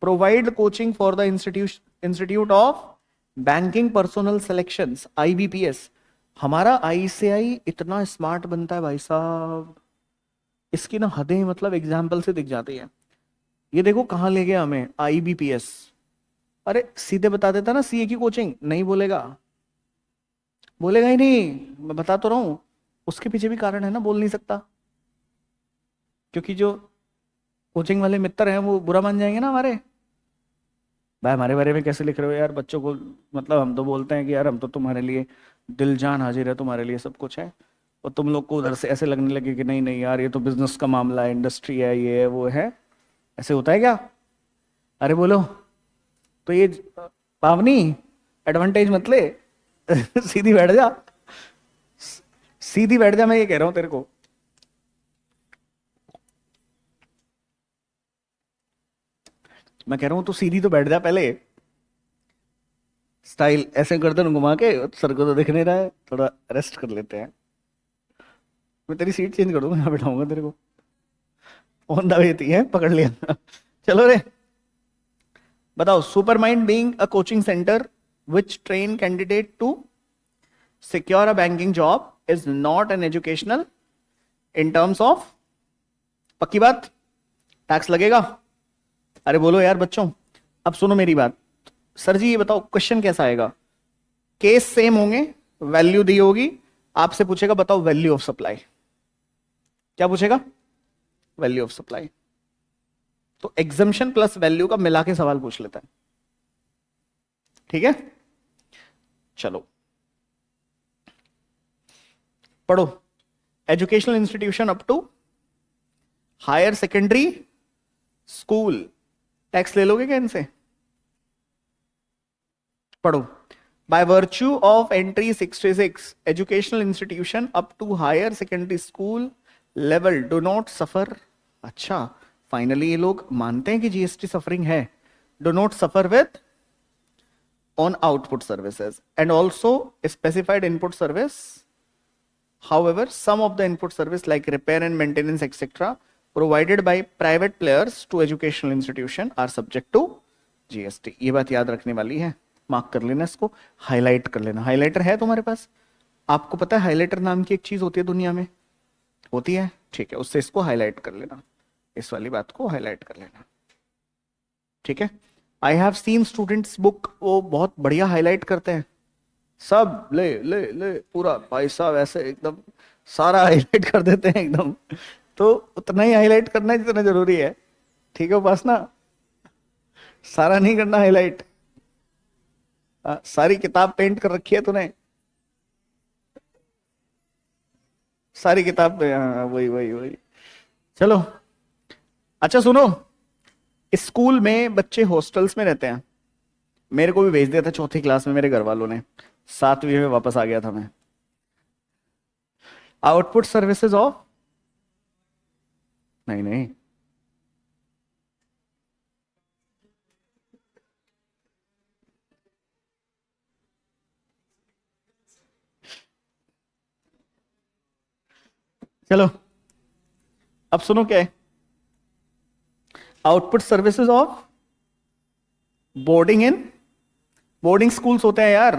provide coaching for the institute of banking personnel selections IBPS। हमारा ICI इतना स्मार्ट बनता है भाई साहब, इसकी ना हदें मतलब एग्जाम्पल से दिख जाती है। ये देखो कहां ले गया हमें, IBPS। अरे सीधे बता देता ना CA की कोचिंग, नहीं बोलेगा, बोलेगा ही नहीं, मैं बता तो रहा हूं। उसके पीछे भी कारण है ना, बोल नहीं सकता, क्योंकि जो कोचिंग वाले मित्र हैं वो बुरा मान जाएंगे ना हमारे। भाई हमारे बारे में कैसे लिख रहे हो यार बच्चों को, मतलब हम तो बोलते हैं कि यार हम तो तुम्हारे लिए दिल जान हाजिर है, तुम्हारे लिए सब कुछ है, और तुम लोग को उधर से ऐसे लगने लगे कि नहीं नहीं यार ये तो बिजनेस का मामला है, इंडस्ट्री है, ये है वो है। ऐसे होता है क्या? अरे बोलो, तो ये पावनी एडवांटेज मत ले सीधी बैठ जा, सीधी बैठ जा, मैं ये कह रहा हूं तेरे को। मैं कह रहा हूं तू सीधी तो बैठ जा पहले, स्टाइल ऐसे गर्दन घुमा के, सर को तो दिख नहीं रहा है, थोड़ा रेस्ट कर लेते हैं। मैं तेरी सीट चेंज कर दूंगा, यहाँ बैठाऊंगा तेरे को। ऑन द वे थी है, पकड़ लिया। चलो रे, बताओ। Super mind being a coaching centre which train candidate to secure a banking job is not an educational in terms of, पक्की बात, टैक्स लगेगा? अरे बोलो यार बच्चों। अब सुनो मेरी बात। सर जी ये बताओ क्वेश्चन कैसा आएगा? केस सेम होंगे, वैल्यू दी होगी, आपसे पूछेगा बताओ वैल्यू ऑफ सप्लाई। क्या पूछेगा? Value of supply. तो एग्जम्पशन प्लस वैल्यू का मिला के सवाल पूछ लेता है, ठीक है? चलो पढ़ो। Educational institution up to higher secondary school, tax ले लोगे क्या इनसे? पढ़ो। By virtue of entry 66, educational institution up to higher secondary school level do not suffer. अच्छा, फाइनली ये लोग मानते हैं कि जीएसटी सफरिंग है। Do not suffer with on output services and also specified input service. However, some of the input service like repair and maintenance etc. provided by private players to educational institution are subject to GST। ये बात याद रखने वाली है, मार्क कर लेना इसको, हाईलाइट कर लेना। हाइलाइटर है तुम्हारे पास? आपको पता है हाइलाइटर नाम की एक चीज होती है दुनिया में, होती है, ठीक है, उससे इसको हाईलाइट कर लेना, इस वाली बात को हाईलाइट कर लेना, ठीक है? I have seen students book, वो बहुत बढ़िया हाईलाइट करते हैं, सब ले ले ले पूरा भाई साहब ऐसे एकदम सारा हाईलाइट कर देते हैं एकदम। तो उतना ही हाईलाइट करना जितना जरूरी है, ठीक है उपासना? सारा नहीं करना हाईलाइट। सारी किताब पेंट कर रखी है तूने, सारी किताब पे, वही वही वही। चलो अच्छा सुनो, स्कूल में बच्चे हॉस्टल्स में रहते हैं। मेरे को भी भेज दिया था चौथी क्लास में मेरे घर वालों ने, 7वीं में वापस आ गया था मैं। आउटपुट सर्विसेज ऑफ, नहीं नहीं, चलो अब सुनो क्या है। Output services of boarding in, boarding schools होते हैं यार,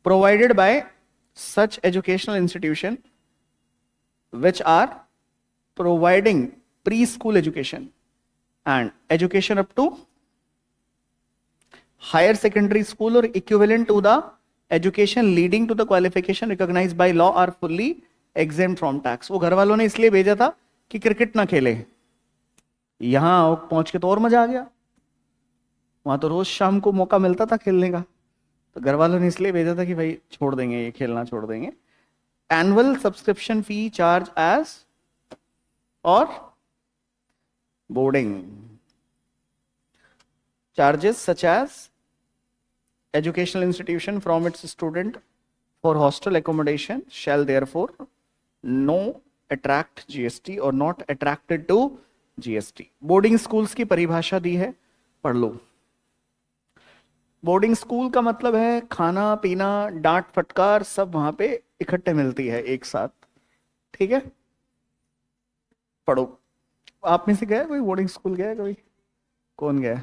provided by such educational institution which are providing pre school education and education up to higher secondary school और equivalent to the education leading to the qualification recognised by law are fully exempt from tax. वो घर वालों ने इसलिए भेजा था कि क्रिकेट ना खेले, यहां पहुंच के तो और मजा आ गया, वहां तो रोज शाम को मौका मिलता था खेलने का, तो घर वालों ने इसलिए भेजा था कि भाई छोड़ देंगे, ये खेलना छोड़ देंगे। Annual subscription fee charge as और boarding charges such as educational institution from its student for hostel accommodation shall therefore no attract GST or not attracted to GST। Boarding schools की परिभाषा दी है, पढ़ लो। बोर्डिंग स्कूल का मतलब है खाना पीना डांट फटकार सब वहां पे इकट्ठे मिलती है एक साथ, ठीक है? पढ़ो। आप में से गया कोई बोर्डिंग स्कूल गया कोई? कौन गया?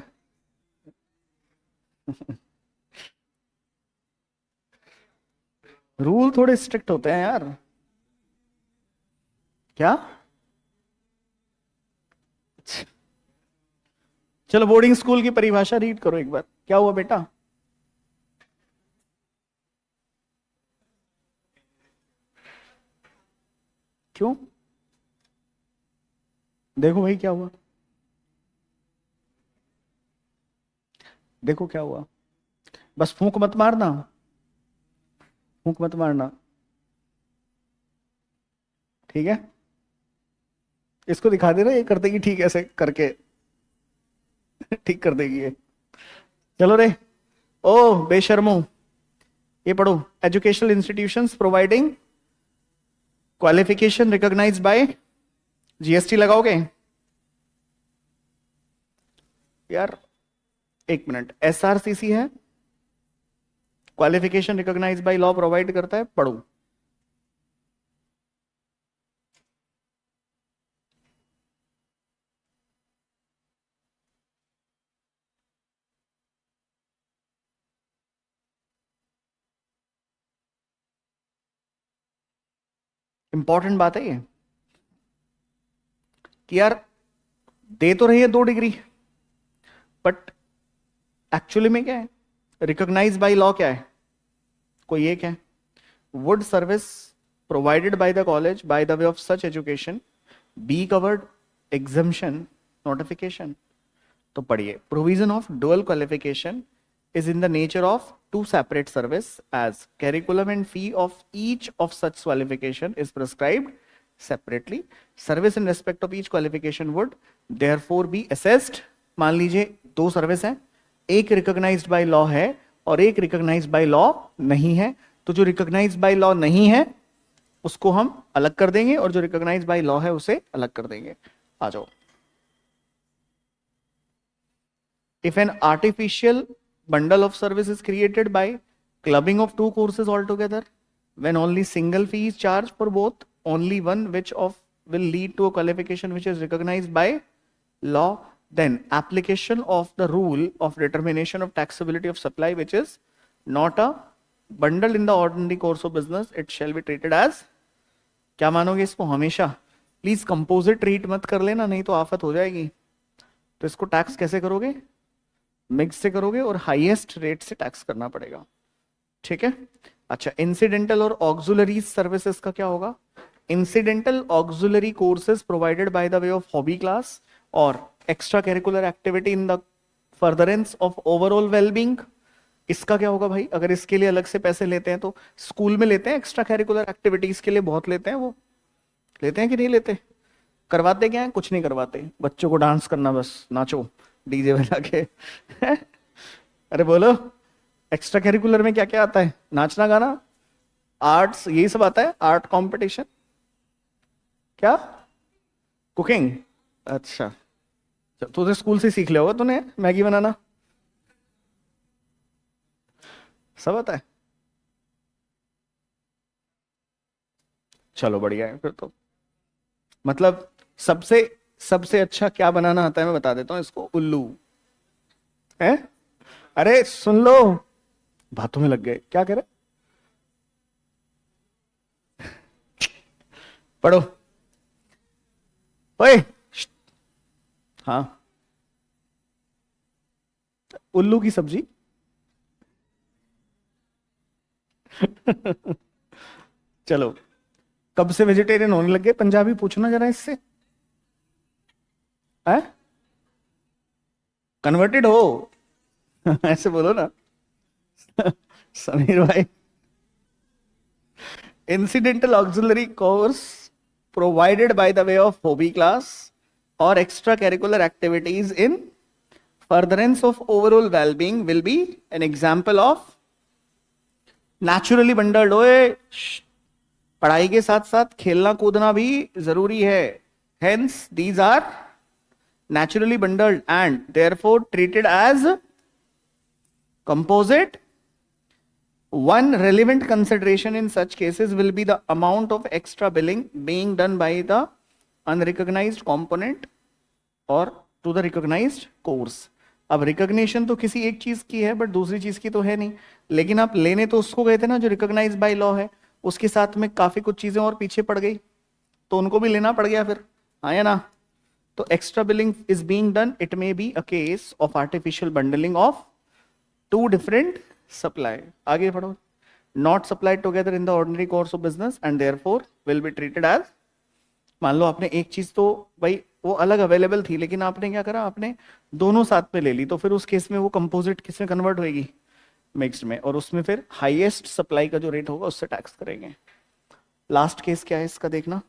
रूल थोड़े स्ट्रिक्ट होते हैं यार। क्या? चलो बोर्डिंग स्कूल की परिभाषा रीड करो एक बार, क्या हुआ बेटा? क्यों? देखो भाई क्या हुआ, देखो क्या हुआ, बस फूंक मत मारना, फूंक मत मारना, ठीक है? इसको दिखा दे रहा, ये कर देगी ठीक ऐसे करके, ठीक कर देगी ये। चलो रे, ओ बेशर्मो, ये पढ़ो। Educational institutions providing qualification recognised by, GST लगाओगे यार? एक मिनट, एसआरसीसी है, qualification recognised by law provide करता है, पढ़ो। इंपॉर्टेंट बात है ये कि यार दे तो रही है 2 डिग्री, बट एक्चुअली में क्या है, रिकॉग्नाइज बाय लॉ क्या है, कोई एक है, would service provided by the college bye the way of such education be covered exemption notification. तो पढ़िए, provision of dual qualification is in the nature of two separate service as curriculum and fee of each of such qualification is prescribed separately. Service in respect of each qualification would therefore be assessed। मान लीजिए 2 सर्विस हैं, एक रिकॉग्नाइज्ड बाय लॉ है और एक रिकॉग्नाइज्ड बाय लॉ नहीं है, तो जो रिकॉग्नाइज्ड बाय लॉ नहीं है उसको हम अलग कर देंगे और जो रिकॉग्नाइज्ड बाय लॉ है उसे अलग कर देंगे। आ जाओ। If an artificial bundle of service is created by clubbing of 2 courses altogether, when only single fee is charged for both, only one which of will lead to a qualification which is recognized by law, then application of the rule of determination of taxability of supply, which is not a bundle in the ordinary course of business, it shall be treated as। क्या मानोगे इसको हमेशा? प्लीज कंपोजिट ट्रीट मत कर लेना, नहीं तो आफत हो जाएगी। तो इसको टैक्स कैसे करोगे? मिक्स से करोगे और हाईएस्ट रेट से टैक्स करना पड़ेगा, ठीक है। अच्छा, इंसिडेंटल और ऑक्सिलरी सर्विसेज का क्या होगा? Incidental auxiliary courses provided by the way of hobby class और extra curricular activity in the furtherance of overall wellbeing, इसका क्या होगा भाई? अगर इसके लिए अलग से पैसे लेते हैं तो स्कूल में लेते हैं, एक्स्ट्रा करिकुलर एक्टिविटीज के लिए बहुत लेते हैं, वो लेते हैं कि नहीं लेते? करवाते क्या है? कुछ नहीं करवाते, बच्चों को डांस करना, बस नाचो डीजे बजा के। अरे बोलो, एक्स्ट्रा करिकुलर में क्या क्या आता है? नाचना गाना, आर्ट्स, यही सब आता है। आर्ट कंपटीशन, क्या कुकिंग? अच्छा, तो स्कूल से सीख लिया होगा तूने मैगी बनाना, सब आता है। चलो बढ़िया है फिर तो। मतलब सबसे सबसे अच्छा क्या बनाना आता है मैं बता देता हूं इसको, उल्लू है। अरे सुन लो, बातों में लग गए, क्या कह रहे? पढ़ो ओए। हाँ, उल्लू की सब्जी। चलो, कब से वेजिटेरियन होने लग गए? पंजाबी पूछना जरा इससे, है कन्वर्टेड हो? ऐसे बोलो ना। समीर भाई, incidental auxiliary course provided by the way of hobby class or extracurricular activities in furtherance of overall well-being will be an example of naturally bundled। ओए, पढ़ाई के साथ साथ खेलना कूदना भी जरूरी है, hence these are naturally bundled and therefore treated as composite। One relevant consideration in such cases will be the amount of extra billing being done by the unrecognized component or to the recognized course। अब रिकॉग्निशन तो किसी एक चीज की है बट दूसरी चीज की तो है नहीं, लेकिन आप लेने तो उसको गए थे ना जो रिकॉग्नाइज बाय लॉ है, उसके साथ में काफी कुछ चीजें और पीछे पड़ गई तो उनको भी लेना पड़ गया फिर, हाँ या ना? तो extra billing is being done, it may be a case of artificial bundling of 2 different supply. आगे पढ़ो। Not supplied together in the ordinary course of business and therefore will be treated as. मान लो आपने एक चीज तो भाई वो अलग अवेलेबल थी, लेकिन आपने क्या करा, आपने दोनों साथ में ले ली, तो फिर उस केस में वो कंपोजिट किस में कन्वर्ट होगी? मिक्स्ड में, और उसमें फिर हाईएस्ट सप्लाई का जो रेट होगा उससे टैक्स करेंगे। लास्ट केस क्या है इसका देखना,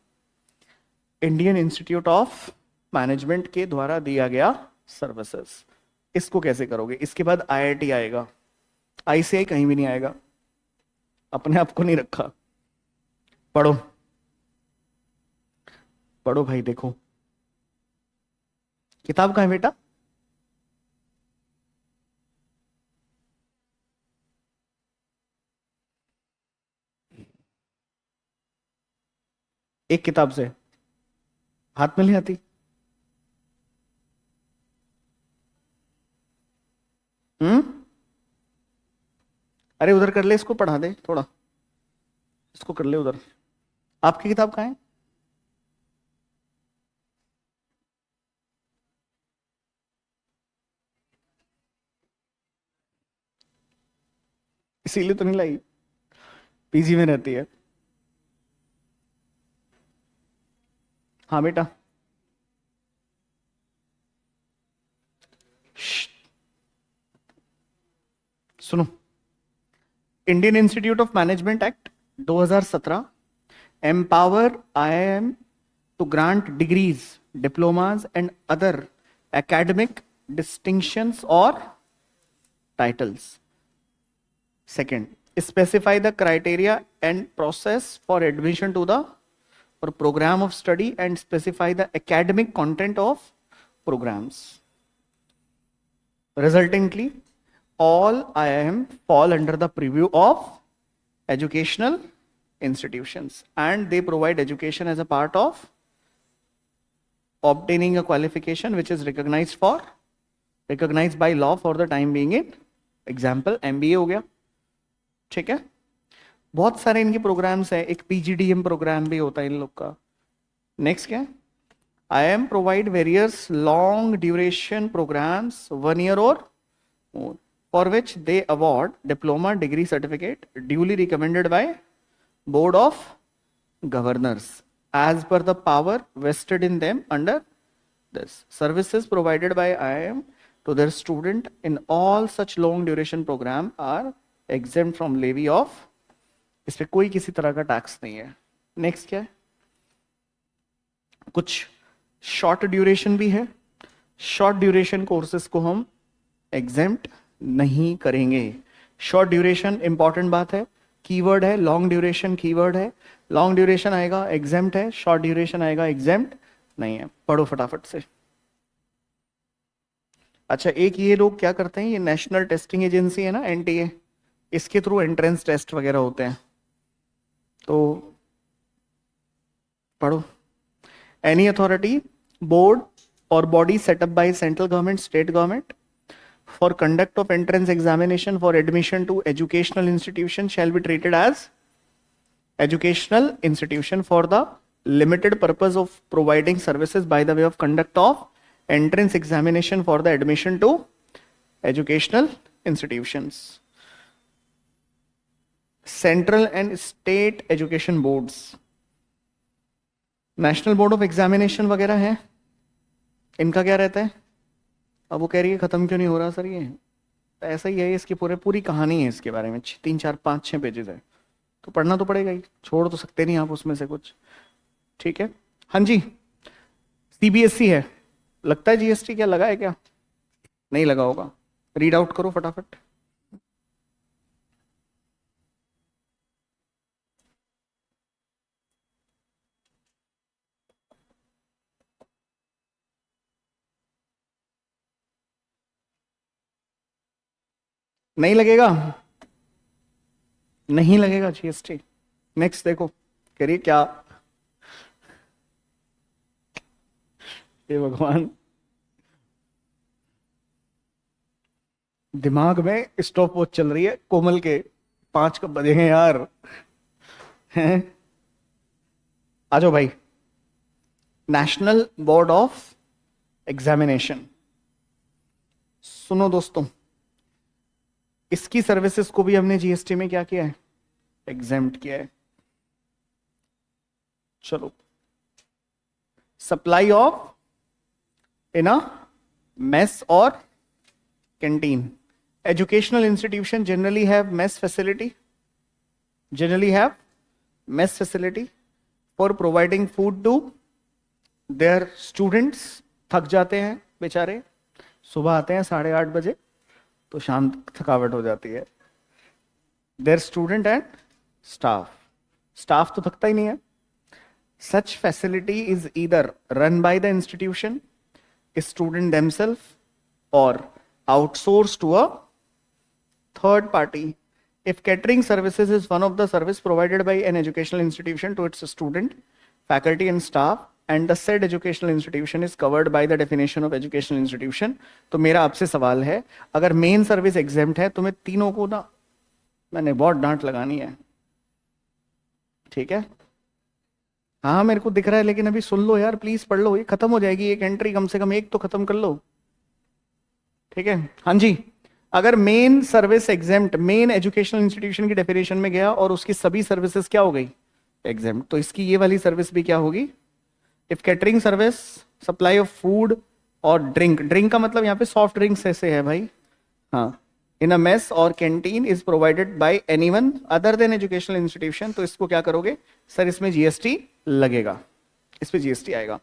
इंडियन इंस्टीट्यूट ऑफ मैनेजमेंट के द्वारा दिया गया सर्विसेज। इसको कैसे करोगे? इसके बाद आईआईटी आएगा, आईसीआई कहीं भी नहीं आएगा, अपने आप को नहीं रखा। पढ़ो पढ़ो भाई, देखो किताब कहाँ है बेटा? एक किताब से हाथ में नहीं आती। अरे उधर कर ले, इसको पढ़ा दे थोड़ा, इसको कर ले उधर। आपकी किताब कहाँ है? इसीलिए तो नहीं लाई, पीजी में रहती है। हाँ बेटा। श्श्श, सुनो। Indian institute of management act 2017 empower IIM to grant degrees, diplomas, and other academic distinctions or titles. Second, specify the criteria and process for admission to the or program of study and specify the academic content of programs. Resultantly, all IIM fall under the purview of educational institutions and they provide education as a part of obtaining a qualification which is recognized by law for the time being in example MBA हो गया, ठीक है। बहुत सारे इनके प्रोग्राम्स हैं, एक PGDM प्रोग्राम भी होता है इन लोग का। नेक्स्ट क्या है? IIM provide various long duration programs 1 year or more for which they award diploma degree certificate duly recommended by board of governors as per the power vested in them under this. Services provided by IIM to their student in all such long duration program are exempt from levy of, इस पे कोई किसी तरह का टैक्स नहीं है। नेक्स्ट क्या है? कुछ शॉर्ट ड्यूरेशन भी है, शॉर्ट ड्यूरेशन कोर्सेज को हम एग्जेम्प्ट नहीं करेंगे। शॉर्ट ड्यूरेशन इंपॉर्टेंट बात है, कीवर्ड है, लॉन्ग ड्यूरेशन कीवर्ड है। लॉन्ग ड्यूरेशन आएगा एग्जेम्प्ट है, शॉर्ट ड्यूरेशन आएगा एग्जेम्प्ट नहीं है। पढ़ो फटाफट से। अच्छा, एक ये लोग क्या करते हैं, ये नेशनल टेस्टिंग एजेंसी है ना, NTA, इसके थ्रू एंट्रेंस टेस्ट वगैरह होते हैं, तो पढ़ो। एनी अथॉरिटी, बोर्ड और body setup by central government, state government for conduct of entrance examination for admission to educational institution shall be treated as educational institution for the limited purpose of providing services by the way of conduct of entrance examination for the admission to educational institutions. Central and state education boards, national board of examination वगैरह है, इनका क्या रहता है? अब वो कह रही है खत्म क्यों नहीं हो रहा सर, ये ऐसा ही है, इसकी पूरी कहानी है इसके बारे में, 3 4 5 6 पेजेस है, तो पढ़ना तो पड़ेगा ही, छोड़ तो सकते नहीं आप उसमें से कुछ, ठीक है। हाँ जी, CBSE है, लगता है GST क्या लगा है क्या? नहीं लगा होगा, रीड आउट करो फटाफट। नहीं लगेगा, नहीं लगेगा GST। नेक्स्ट देखो, कह रही क्या, हे भगवान, दिमाग में स्टॉप वॉच चल रही है कोमल के, 5 कब बजे हैं यार, हैं? आ जाओ भाई। नेशनल बोर्ड ऑफ एग्जामिनेशन, सुनो दोस्तों, इसकी सर्विसेज को भी हमने GST में क्या किया है? एग्जेम्प्ट किया है। चलो, supply of in a mess और canteen, educational institution generally have mess facility for providing food to their students। थक जाते हैं बेचारे, सुबह आते हैं 8:30 बजे, तो शाम तक थकावट हो जाती है। देयर स्टूडेंट एंड स्टाफ तो थकता ही नहीं है। Such facility is either run by the institution, student themselves, और outsource to a third party. If catering services is one of the service provided by an educational institution to its student, faculty and staff, and the said educational institution is covered by the definition of educational institution। तो मेरा आपसे सवाल है, अगर मेन सर्विस एग्जेम्प्ट है तो मैं तीनों को ना, मैंने बहुत डांट लगानी है, ठीक है। हाँ मेरे को दिख रहा है, लेकिन अभी सुन लो यार प्लीज, पढ़ लो, ये खत्म हो जाएगी एक एंट्री, कम से कम एक तो खत्म कर लो। ठीक है हाँ जी। अगर main service exempt main educational institution की डेफिनेशन में गया और उसकी सभी सर्विसेज क्या हो गई एग्जेम्प्ट, तो इसकी ये वाली सर्विस भी क्या होगी। If catering service, supply of food और ड्रिंक, ड्रिंक का मतलब यहाँ पे सॉफ्ट ड्रिंक्स ऐसे है भाई, हाँ, इन अ मेस और canteen is provided by anyone other than educational institution, तो इसको क्या करोगे सर, इसमें जीएसटी लगेगा, इस पे जीएसटी आएगा।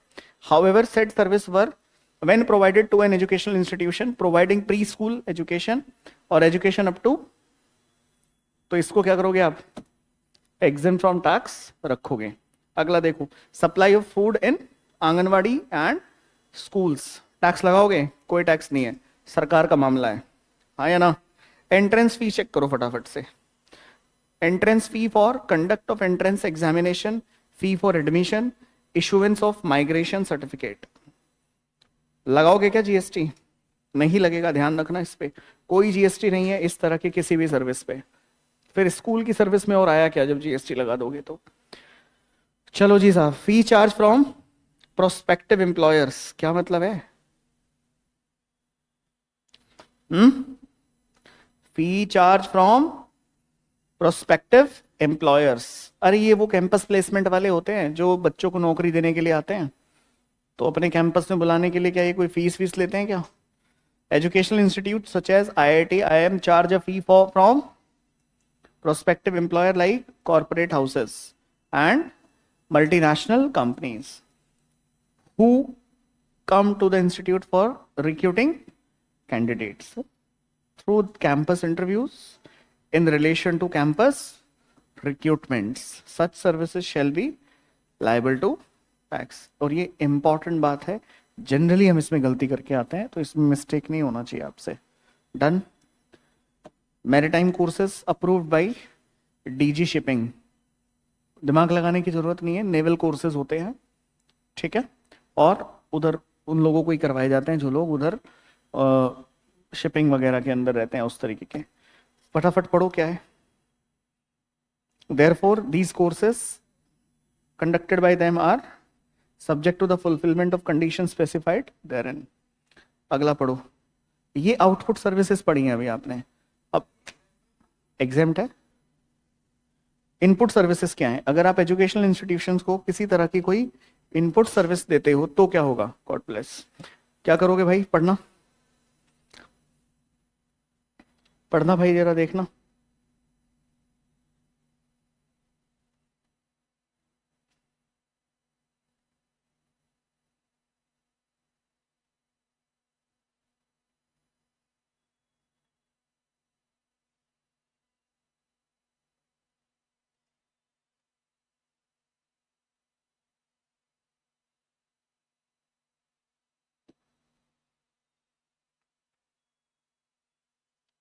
However said service were when provided to an educational institution providing preschool education or education up to, तो इसको क्या करोगे आप, exempt from tax रखोगे। अगला देखो, supply of food in anganwadi and schools, tax लगाओगे, कोई टैक्स नहीं है, सरकार का मामला है, हाँ या ना। एंट्रेंस फी चेक करो फटाफट से, entrance fee for conduct of entrance examination, fee for admission, issuance of migration certificate, लगाओगे क्या जीएसटी, नहीं लगेगा, ध्यान रखना इस पे, कोई जीएसटी नहीं है इस तरह की किसी भी सर्विस पे। फिर स्कूल की सर्विस में और आया क्या जब जीएसटी लगा दोगे तो। चलो जी साहब, fee charge from prospective employers, क्या मतलब है, fee charge from prospective employers, अरे ये वो कैंपस प्लेसमेंट वाले होते हैं जो बच्चों को नौकरी देने के लिए आते हैं, तो अपने कैंपस में बुलाने के लिए क्या ये कोई फीस लेते हैं क्या। Educational institute such as IIT, IIM charge a fee for from prospective employer like corporate houses and multinational companies who come to the institute for recruiting candidates through campus interviews in relation to campus recruitments. Such services shall be liable to tax. और ये important बात है, जनरली हम इसमें गलती करके आते हैं, तो इसमें मिस्टेक नहीं होना चाहिए आपसे। Done. Maritime courses approved by DG shipping, दिमाग लगाने की जरूरत नहीं है, नेवल कोर्सेज होते हैं, ठीक है, और उधर उन लोगों को ही करवाए जाते हैं जो लोग उधर शिपिंग वगैरह के अंदर रहते हैं, उस तरीके के। फटाफट पढ़ो क्या है। Therefore these courses conducted by them are subject to the fulfilment of condition specified therein. अगला पढ़ो, ये आउटपुट सर्विसेज पढ़ी हैं अभी आपने, अब एग्जाम्ट है। इनपुट सर्विसेज क्या है, अगर आप एजुकेशनल इंस्टीट्यूशंस को किसी तरह की कोई इनपुट सर्विस देते हो तो क्या होगा, गॉड ब्लेस, क्या करोगे भाई, पढ़ना पढ़ना भाई, जरा देखना।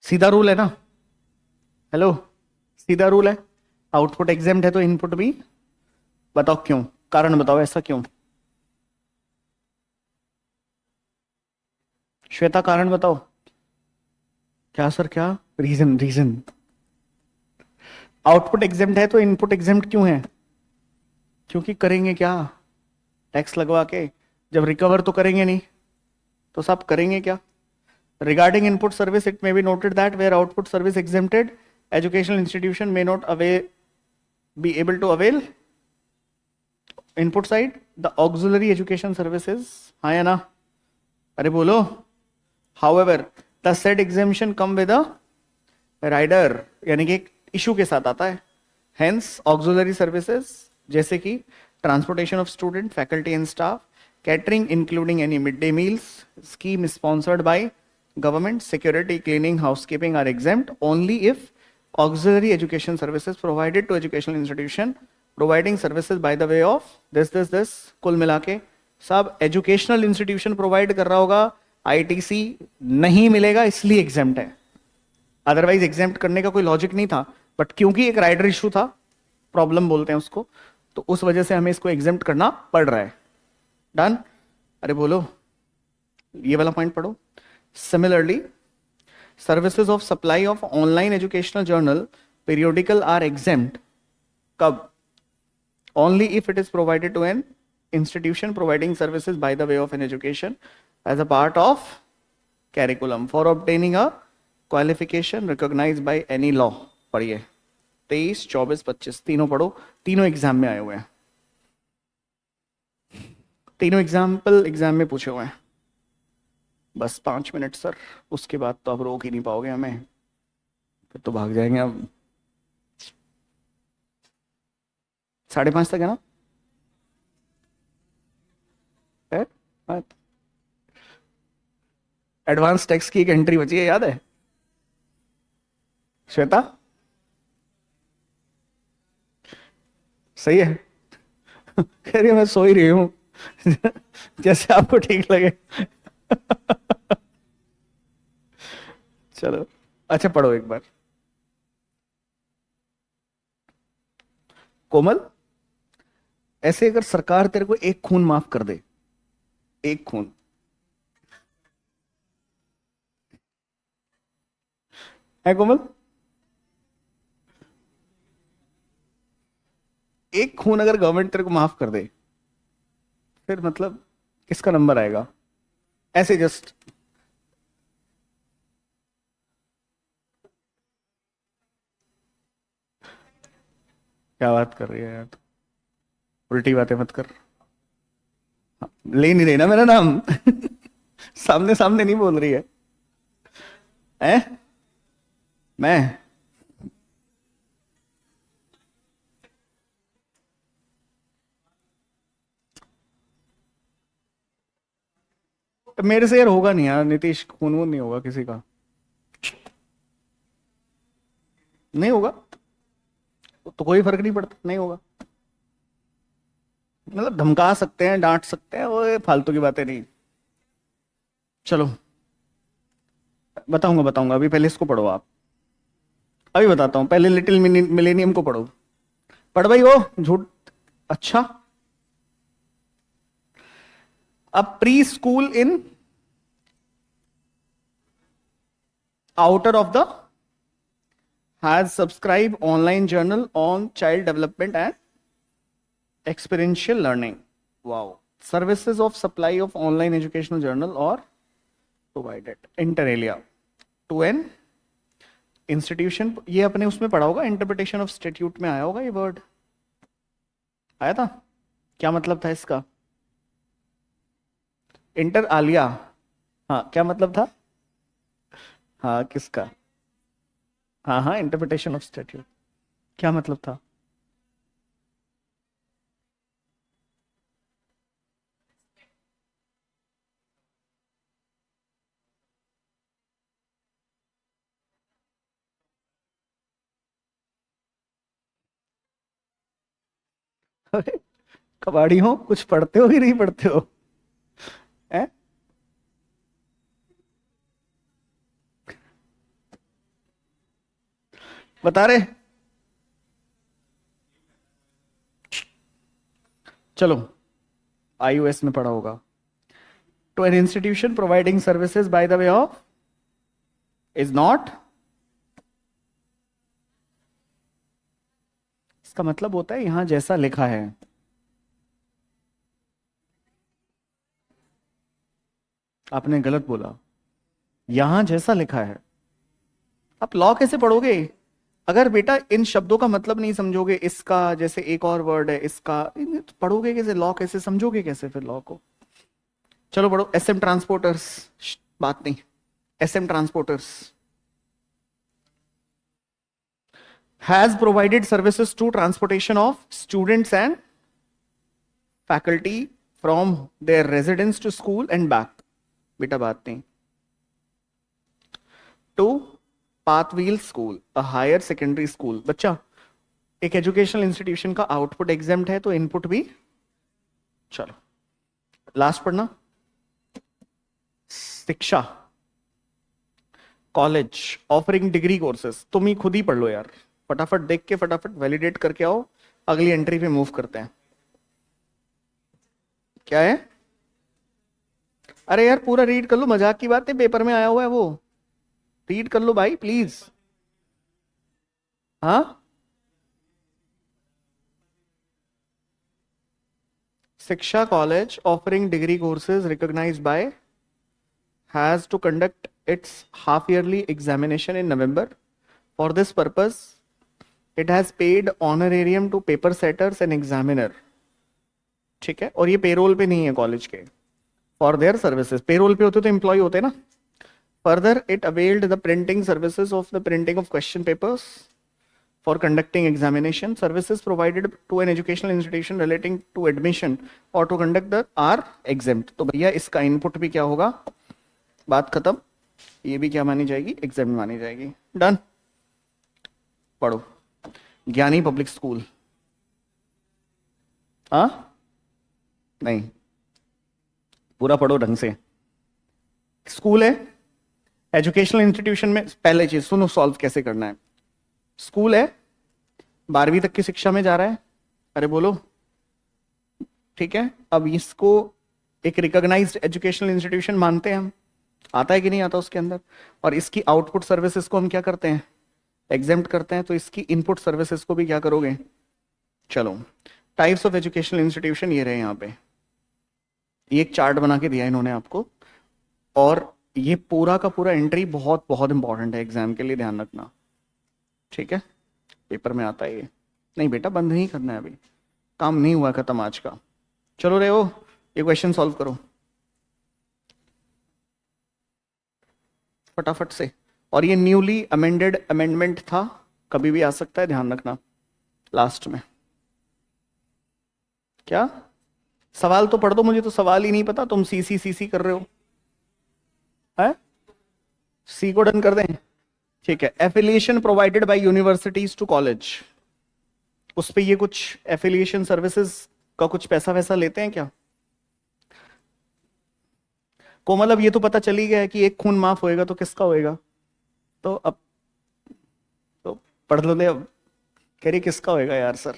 सीधा रूल है ना, हेलो, सीधा रूल है, आउटपुट एग्जाम्ट है तो इनपुट भी, बताओ क्यों, कारण बताओ ऐसा क्यों, श्वेता कारण बताओ, क्या सर क्या रीजन आउटपुट एग्जाम्ट है तो इनपुट एग्जाम्ट क्यों है, क्योंकि करेंगे क्या, टैक्स लगवा के, जब रिकवर तो करेंगे नहीं, तो सब करेंगे क्या। Regarding input service, it may be noted that where output service exempted, educational institution may not be able to avail input side the auxiliary education services, हाँ या ना, अरे बोलो। However, the said exemption come with a rider, यानी कि एक इशू के साथ आता है। Hence, auxiliary services जैसे कि transportation of student, faculty and staff, catering including any midday meals, scheme sponsored by government, security, cleaning, housekeeping are exempt only if auxiliary education services provided to educational institution providing services by the way of this कुल मिला के सब एजुकेशनल इंस्टीट्यूशन प्रोवाइड कर रहा होगा, आईटीसी नहीं मिलेगा इसलिए एग्जेम्प्ट है, अदरवाइज एग्जेम्प्ट करने का कोई लॉजिक नहीं था, बट क्योंकि एक राइडर इशू था, प्रॉब्लम बोलते हैं उसको, तो उस वजह से हमें इसको एग्जेम्प्ट करना पड़ रहा है। डन। अरे बोलो, ये वाला पॉइंट पढ़ो। Similarly, services of supply of online educational journal periodical are exempt कब, only if it is provided to an institution providing services by the way of an education as a part of curriculum for obtaining a qualification recognized by any law. पढ़िए 23, 24, 25 तीनों पढ़ो, तीनों एग्जाम में आए हुए हैं, तीनों एग्जाम में पूछे हुए हैं। बस 5 मिनट सर, उसके बाद तो आप रोक ही नहीं पाओगे हमें, फिर तो भाग जाएंगे अब। 5:30 तक है ना? एडवांस टैक्स की एक एंट्री बची है, याद है श्वेता? सही है। कह रही है मैं सो ही रही हूं जैसे आपको ठीक लगे। चलो अच्छा पढ़ो एक बार। कोमल, ऐसे अगर सरकार तेरे को एक खून माफ कर दे, एक खून, है कोमल? एक खून अगर गवर्नमेंट तेरे को माफ कर दे, फिर मतलब किसका नंबर आएगा? ऐसे जस्ट क्या बात कर रही है यार, उल्टी बातें मत कर। हाँ, ले नहीं देना मेरा नाम सामने सामने नहीं बोल रही है, हैं? मैं मेरे से यार होगा नहीं यार नीतीश, खून वून नहीं होगा किसी का, नहीं होगा तो कोई फर्क नहीं पड़ता, नहीं होगा। मतलब धमका सकते हैं, डांट सकते हैं, वो ये फालतू की बातें नहीं। चलो बताऊंगा बताऊंगा, अभी पहले इसको पढ़ो आप, अभी बताता हूं, पहले लिटिल मिलेनियम को पढ़ो। पढ़ भाई वो झूठ। अच्छा, अब pre school in outer of the has subscribed online journal on child development and experiential learning. Wow. Services of supply of online educational journal or provided inter alia to an institution. ये अपने उसमें पढ़ा होगा, इंटरप्रिटेशन ऑफ स्टैट्यूट में आया होगा ये वर्ड, आया था? क्या मतलब था इसका? इंटर आलिया, हाँ क्या मतलब था? हाँ किसका? हाँ हाँ, इंटरप्रिटेशन ऑफ स्टैट्यूट, क्या मतलब था? अरे कबाड़ी हो, कुछ पढ़ते हो कि नहीं पढ़ते हो? हैं? बता रहे? चलो iOS में पढ़ा होगा, to an institution providing services by the way of is not, इसका मतलब होता है यहां जैसा लिखा है, आपने गलत बोला, यहां जैसा लिखा है। आप लॉ कैसे पढ़ोगे अगर बेटा इन शब्दों का मतलब नहीं समझोगे? इसका जैसे एक और वर्ड है इसका, पढ़ोगे कैसे? लॉ कैसे समझोगे कैसे फिर लॉ को? चलो पढ़ो, एसएम ट्रांसपोर्टर्स, बात नहीं, SM transporters has provided services to transportation of students and faculty from their residence to school and back. बेटा बात नहीं। to पाथव्हील school, a higher secondary school. बच्चा एक एजुकेशनल इंस्टीट्यूशन का आउटपुट एग्जाम्ट है तो इनपुट भी। चलो लास्ट पढ़ना, शिक्षा कॉलेज ऑफरिंग डिग्री कोर्सेज। तुम ही खुद ही पढ़ लो यार, फटाफट देख के फटाफट वैलिडेट करके आओ, अगली एंट्री पे मूव करते हैं। क्या है? अरे यार पूरा रीड कर लो, मजाक की बात है, पेपर में आया हुआ है वो, रीड कर लो भाई प्लीज। हाँ शिक्षा college offering degree courses recognised by has to conduct its half yearly examination in November. For this purpose, it has paid honorarium to paper setters and examiner. ठीक है, और ये पेरोल पे नहीं है कॉलेज के, फॉर देयर सर्विसेज. पेरोल पे होते तो एम्प्लॉय होते ना. Further it availed the printing services of the printing of question papers for conducting examination. Services provided to an educational institution relating to admission और to conduct the are exempt. तो भैया इसका इनपुट भी क्या होगा, बात खत्म. ये भी क्या मानी जाएगी, एग्जाम मानी जाएगी. डन. पढ़ो. ज्ञानी पब्लिक स्कूल. हाँ नहीं, पूरा पढ़ो ढंग से. स्कूल है, एजुकेशनल इंस्टीट्यूशन में. पहले चीज सुनो, सॉल्व कैसे करना है. स्कूल है, 12वीं तक की शिक्षा में जा रहा है. अरे बोलो, ठीक है. अब इसको एक रिकॉग्नाइज्ड एजुकेशनल इंस्टीट्यूशन मानते हैं हम. आता है कि नहीं आता उसके अंदर. और इसकी आउटपुट सर्विसेज को हम क्या करते हैं, एग्जेम्प्ट करते हैं. तो इसकी इनपुट सर्विसेज को भी क्या करोगे. चलो, टाइप्स ऑफ एजुकेशनल इंस्टीट्यूशन ये रहे यहाँ पे. ये एक चार्ट बना के दिया इन्होंने आपको, और ये पूरा का पूरा एंट्री बहुत बहुत इंपॉर्टेंट है एग्जाम के लिए, ध्यान रखना. ठीक है, पेपर में आता है ये. नहीं बेटा, बंद नहीं करना है अभी, काम नहीं हुआ खत्म आज का. चलो रे, वो ये क्वेश्चन सॉल्व करो फटाफट से. और ये न्यूली अमेंडेड अमेंडमेंट था, कभी भी आ सकता है, ध्यान रखना. लास्ट में क्या सवाल तो पढ़ दो, मुझे तो सवाल ही नहीं पता. तुम सी कर रहे हो है. सी को डन कर दें. ठीक है. Affiliation provided by universities to college. उस पे ये कुछ एफिलिएशन सर्विसेज का कुछ पैसा वैसा लेते हैं क्या. कोमल, अब ये तो पता चली गया है कि एक खून माफ होएगा तो किसका होएगा. तो अब तो पढ़ लो ले. अब कह रही किसका होएगा यार सर,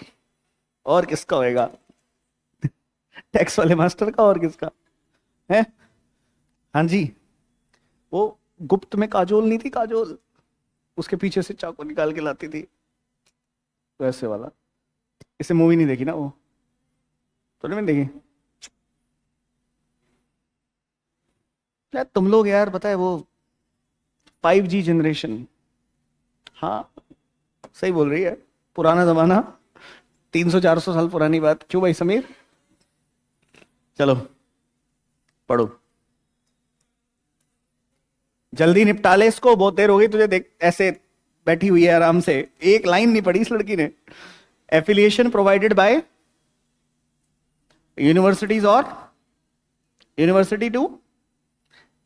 और किसका होएगा. टैक्स वाले मास्टर का, और किसका है. हाँ जी, वो गुप्त में काजोल नहीं थी, काजोल, उसके पीछे से चाकू निकाल के लाती थी, वैसे वाला. इसे मूवी नहीं देखी ना वो, तो नहीं देखी यार तुम लोग. यार बताए वो 5G जनरेशन. हाँ सही बोल रही है, पुराना जमाना, 300-400 साल पुरानी बात. क्यों भाई समीर. चलो पढ़ो, जल्दी निपटा ले इसको, बहुत देर हो गई तुझे. देख ऐसे बैठी हुई है आराम से, एक लाइन नहीं पढ़ी इस लड़की ने. एफिलिएशन प्रोवाइडेड बाय यूनिवर्सिटीज और university to.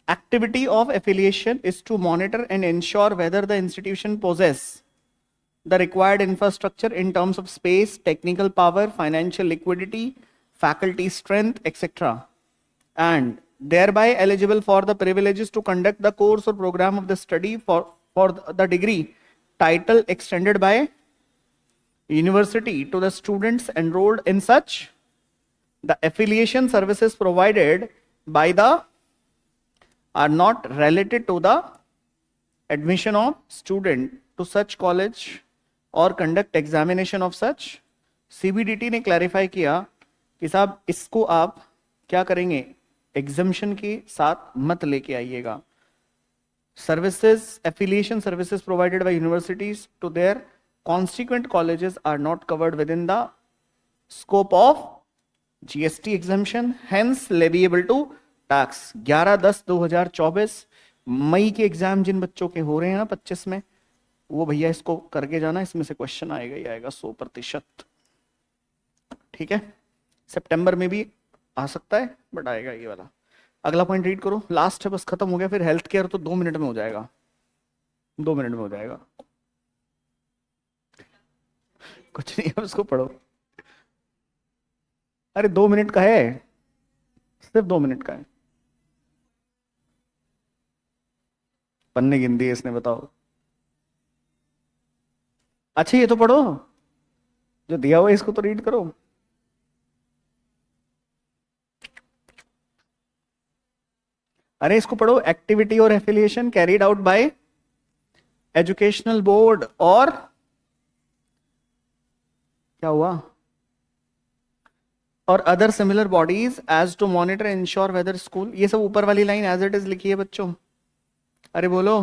Activity of affiliation is to monitor and ensure whether the institution possess the required infrastructure in terms of space, technical power, financial liquidity, faculty strength, etc. and thereby eligible for the privileges to conduct the course or program of the study for the degree title extended by university to the students enrolled in such. The affiliation services provided by the are not related to the admission of student to such college or conduct examination of such. CBDT ने क्लैरिफाई किया कि साहब इसको आप क्या करेंगे, एग्जम्पशन के साथ मत लेके आइएगा. Services, affiliation services provided by universities to their constituent colleges are not covered within the scope of GST exemption, hence leviable to tax. 11/10/2024 मई के एग्जाम जिन बच्चों के हो रहे हैं ना 25 में, वो भैया इसको करके जाना. इसमें से क्वेश्चन आएगा ही आएगा 100%. ठीक है, सितंबर में भी आ सकता है बट आएगा ये वाला. अगला पॉइंट रीड करो, लास्ट है बस, खत्म हो गया. फिर हेल्थ केयर तो 2 मिनट में हो जाएगा, 2 मिनट में हो जाएगा. कुछ नहीं है, उसको पढ़ो. अरे 2 मिनट का है, सिर्फ 2 मिनट का है. पन्ने गिन दिए इसने, बताओ. अच्छा ये तो पढ़ो, जो दिया हुआ है इसको तो रीड करो. अरे इसको पढ़ो. एक्टिविटी और affiliation carried out by educational board और क्या हुआ, और other similar bodies as to monitor ensure whether school, ये सब ऊपर वाली लाइन एज इट इज लिखी है बच्चों। अरे बोलो,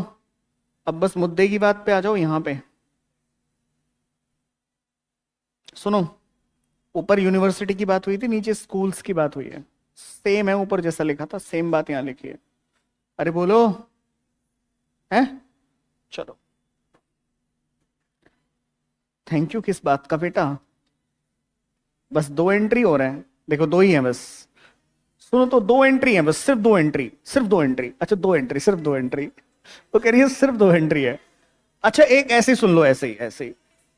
अब बस मुद्दे की बात पे आ जाओ। यहां पे सुनो, ऊपर यूनिवर्सिटी की बात हुई थी, नीचे स्कूल्स की बात हुई है। सेम है, ऊपर जैसा लिखा था सेम बात यहां लिखी है। अरे बोलो, है? चलो, थैंक यू किस बात का बेटा? बस 2 एंट्री हो रहे हैं, देखो 2 ही है बस। सुनो तो 2 एंट्री है बस, सिर्फ 2 एंट्री, सिर्फ 2 एंट्री। अच्छा 2 एंट्री, सिर्फ 2 एंट्री। वो कह रही है सिर्फ 2 एंट्री है। अच्छा एक ऐसे ही सुन लो, ऐसे ही ऐसे ही।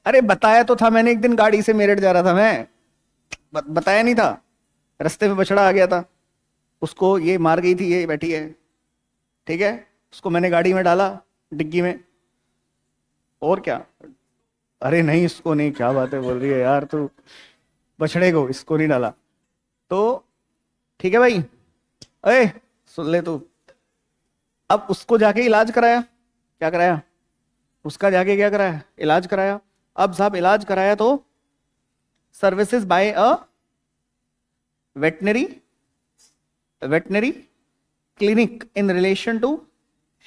अरे बताया तो था मैंने, एक दिन गाड़ी से मेरठ जा रहा था मैं, बताया नहीं था? रास्ते में बछड़ा आ गया था, उसको ये मार गई थी, ये बैठी है, ठीक है? उसको मैंने गाड़ी में डाला, डिग्गी में, और क्या। अरे नहीं, इसको नहीं, क्या बातें बोल रही है यार तू, बछड़े को, इसको नहीं डाला। तो ठीक है भाई, अरे सुन ले तू। अब उसको जाके इलाज कराया, क्या कराया? उसका जाके क्या कराया? इलाज कराया। अब साहब इलाज कराया तो services by a veterinary veterinary clinic in relation to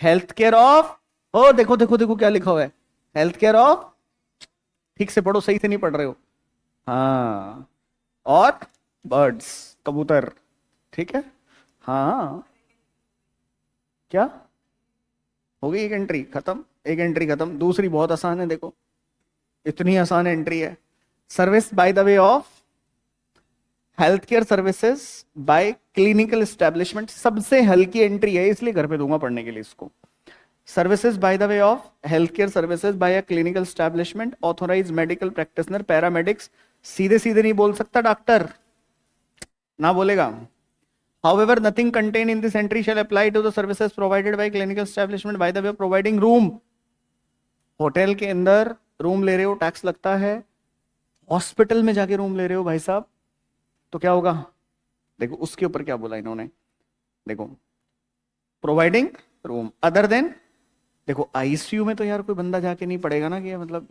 health care of, ओ देखो देखो देखो क्या लिखा हुआ है, हेल्थ केयर ऑफ, ठीक से पढ़ो, सही से नहीं पढ़ रहे हो। हाँ, और बर्ड्स, कबूतर, ठीक है। हाँ, क्या हो गई? 1 एंट्री खत्म, 1 एंट्री खत्म। दूसरी बहुत आसान है, देखो इतनी आसान एंट्री है। Service by the way of health care services bye clinical establishment, सबसे हल्की एंट्री है, इसलिए घर पे दूंगा पढ़ने के लिए इसको। Services by the way of health care services by a clinical establishment, authorise medical practitioner, paramedics. सीधे सीधे नहीं बोल सकता डॉक्टर, ना बोलेगा। However, nothing contained in this entry shall apply to the services provided by clinical establishment by the way of providing room. Hotel के अंदर रूम ले रहे हो, टैक्स लगता है। हॉस्पिटल में जाके रूम ले रहे हो भाई साहब, तो क्या होगा? देखो उसके ऊपर क्या बोला इन्होंने, देखो प्रोवाइडिंग रूम अदर देन, देखो आईसीयू में तो यार कोई बंदा जाके नहीं पड़ेगा ना, कि ये मतलब,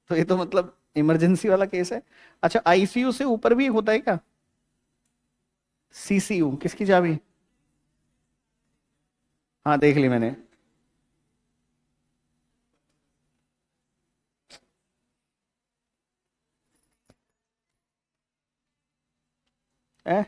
तो ये तो मतलब इमरजेंसी वाला केस है। अच्छा आईसीयू से ऊपर भी होता है क्या? सीसीयू, किसकी चाबी? हाँ देख ली मैंने। है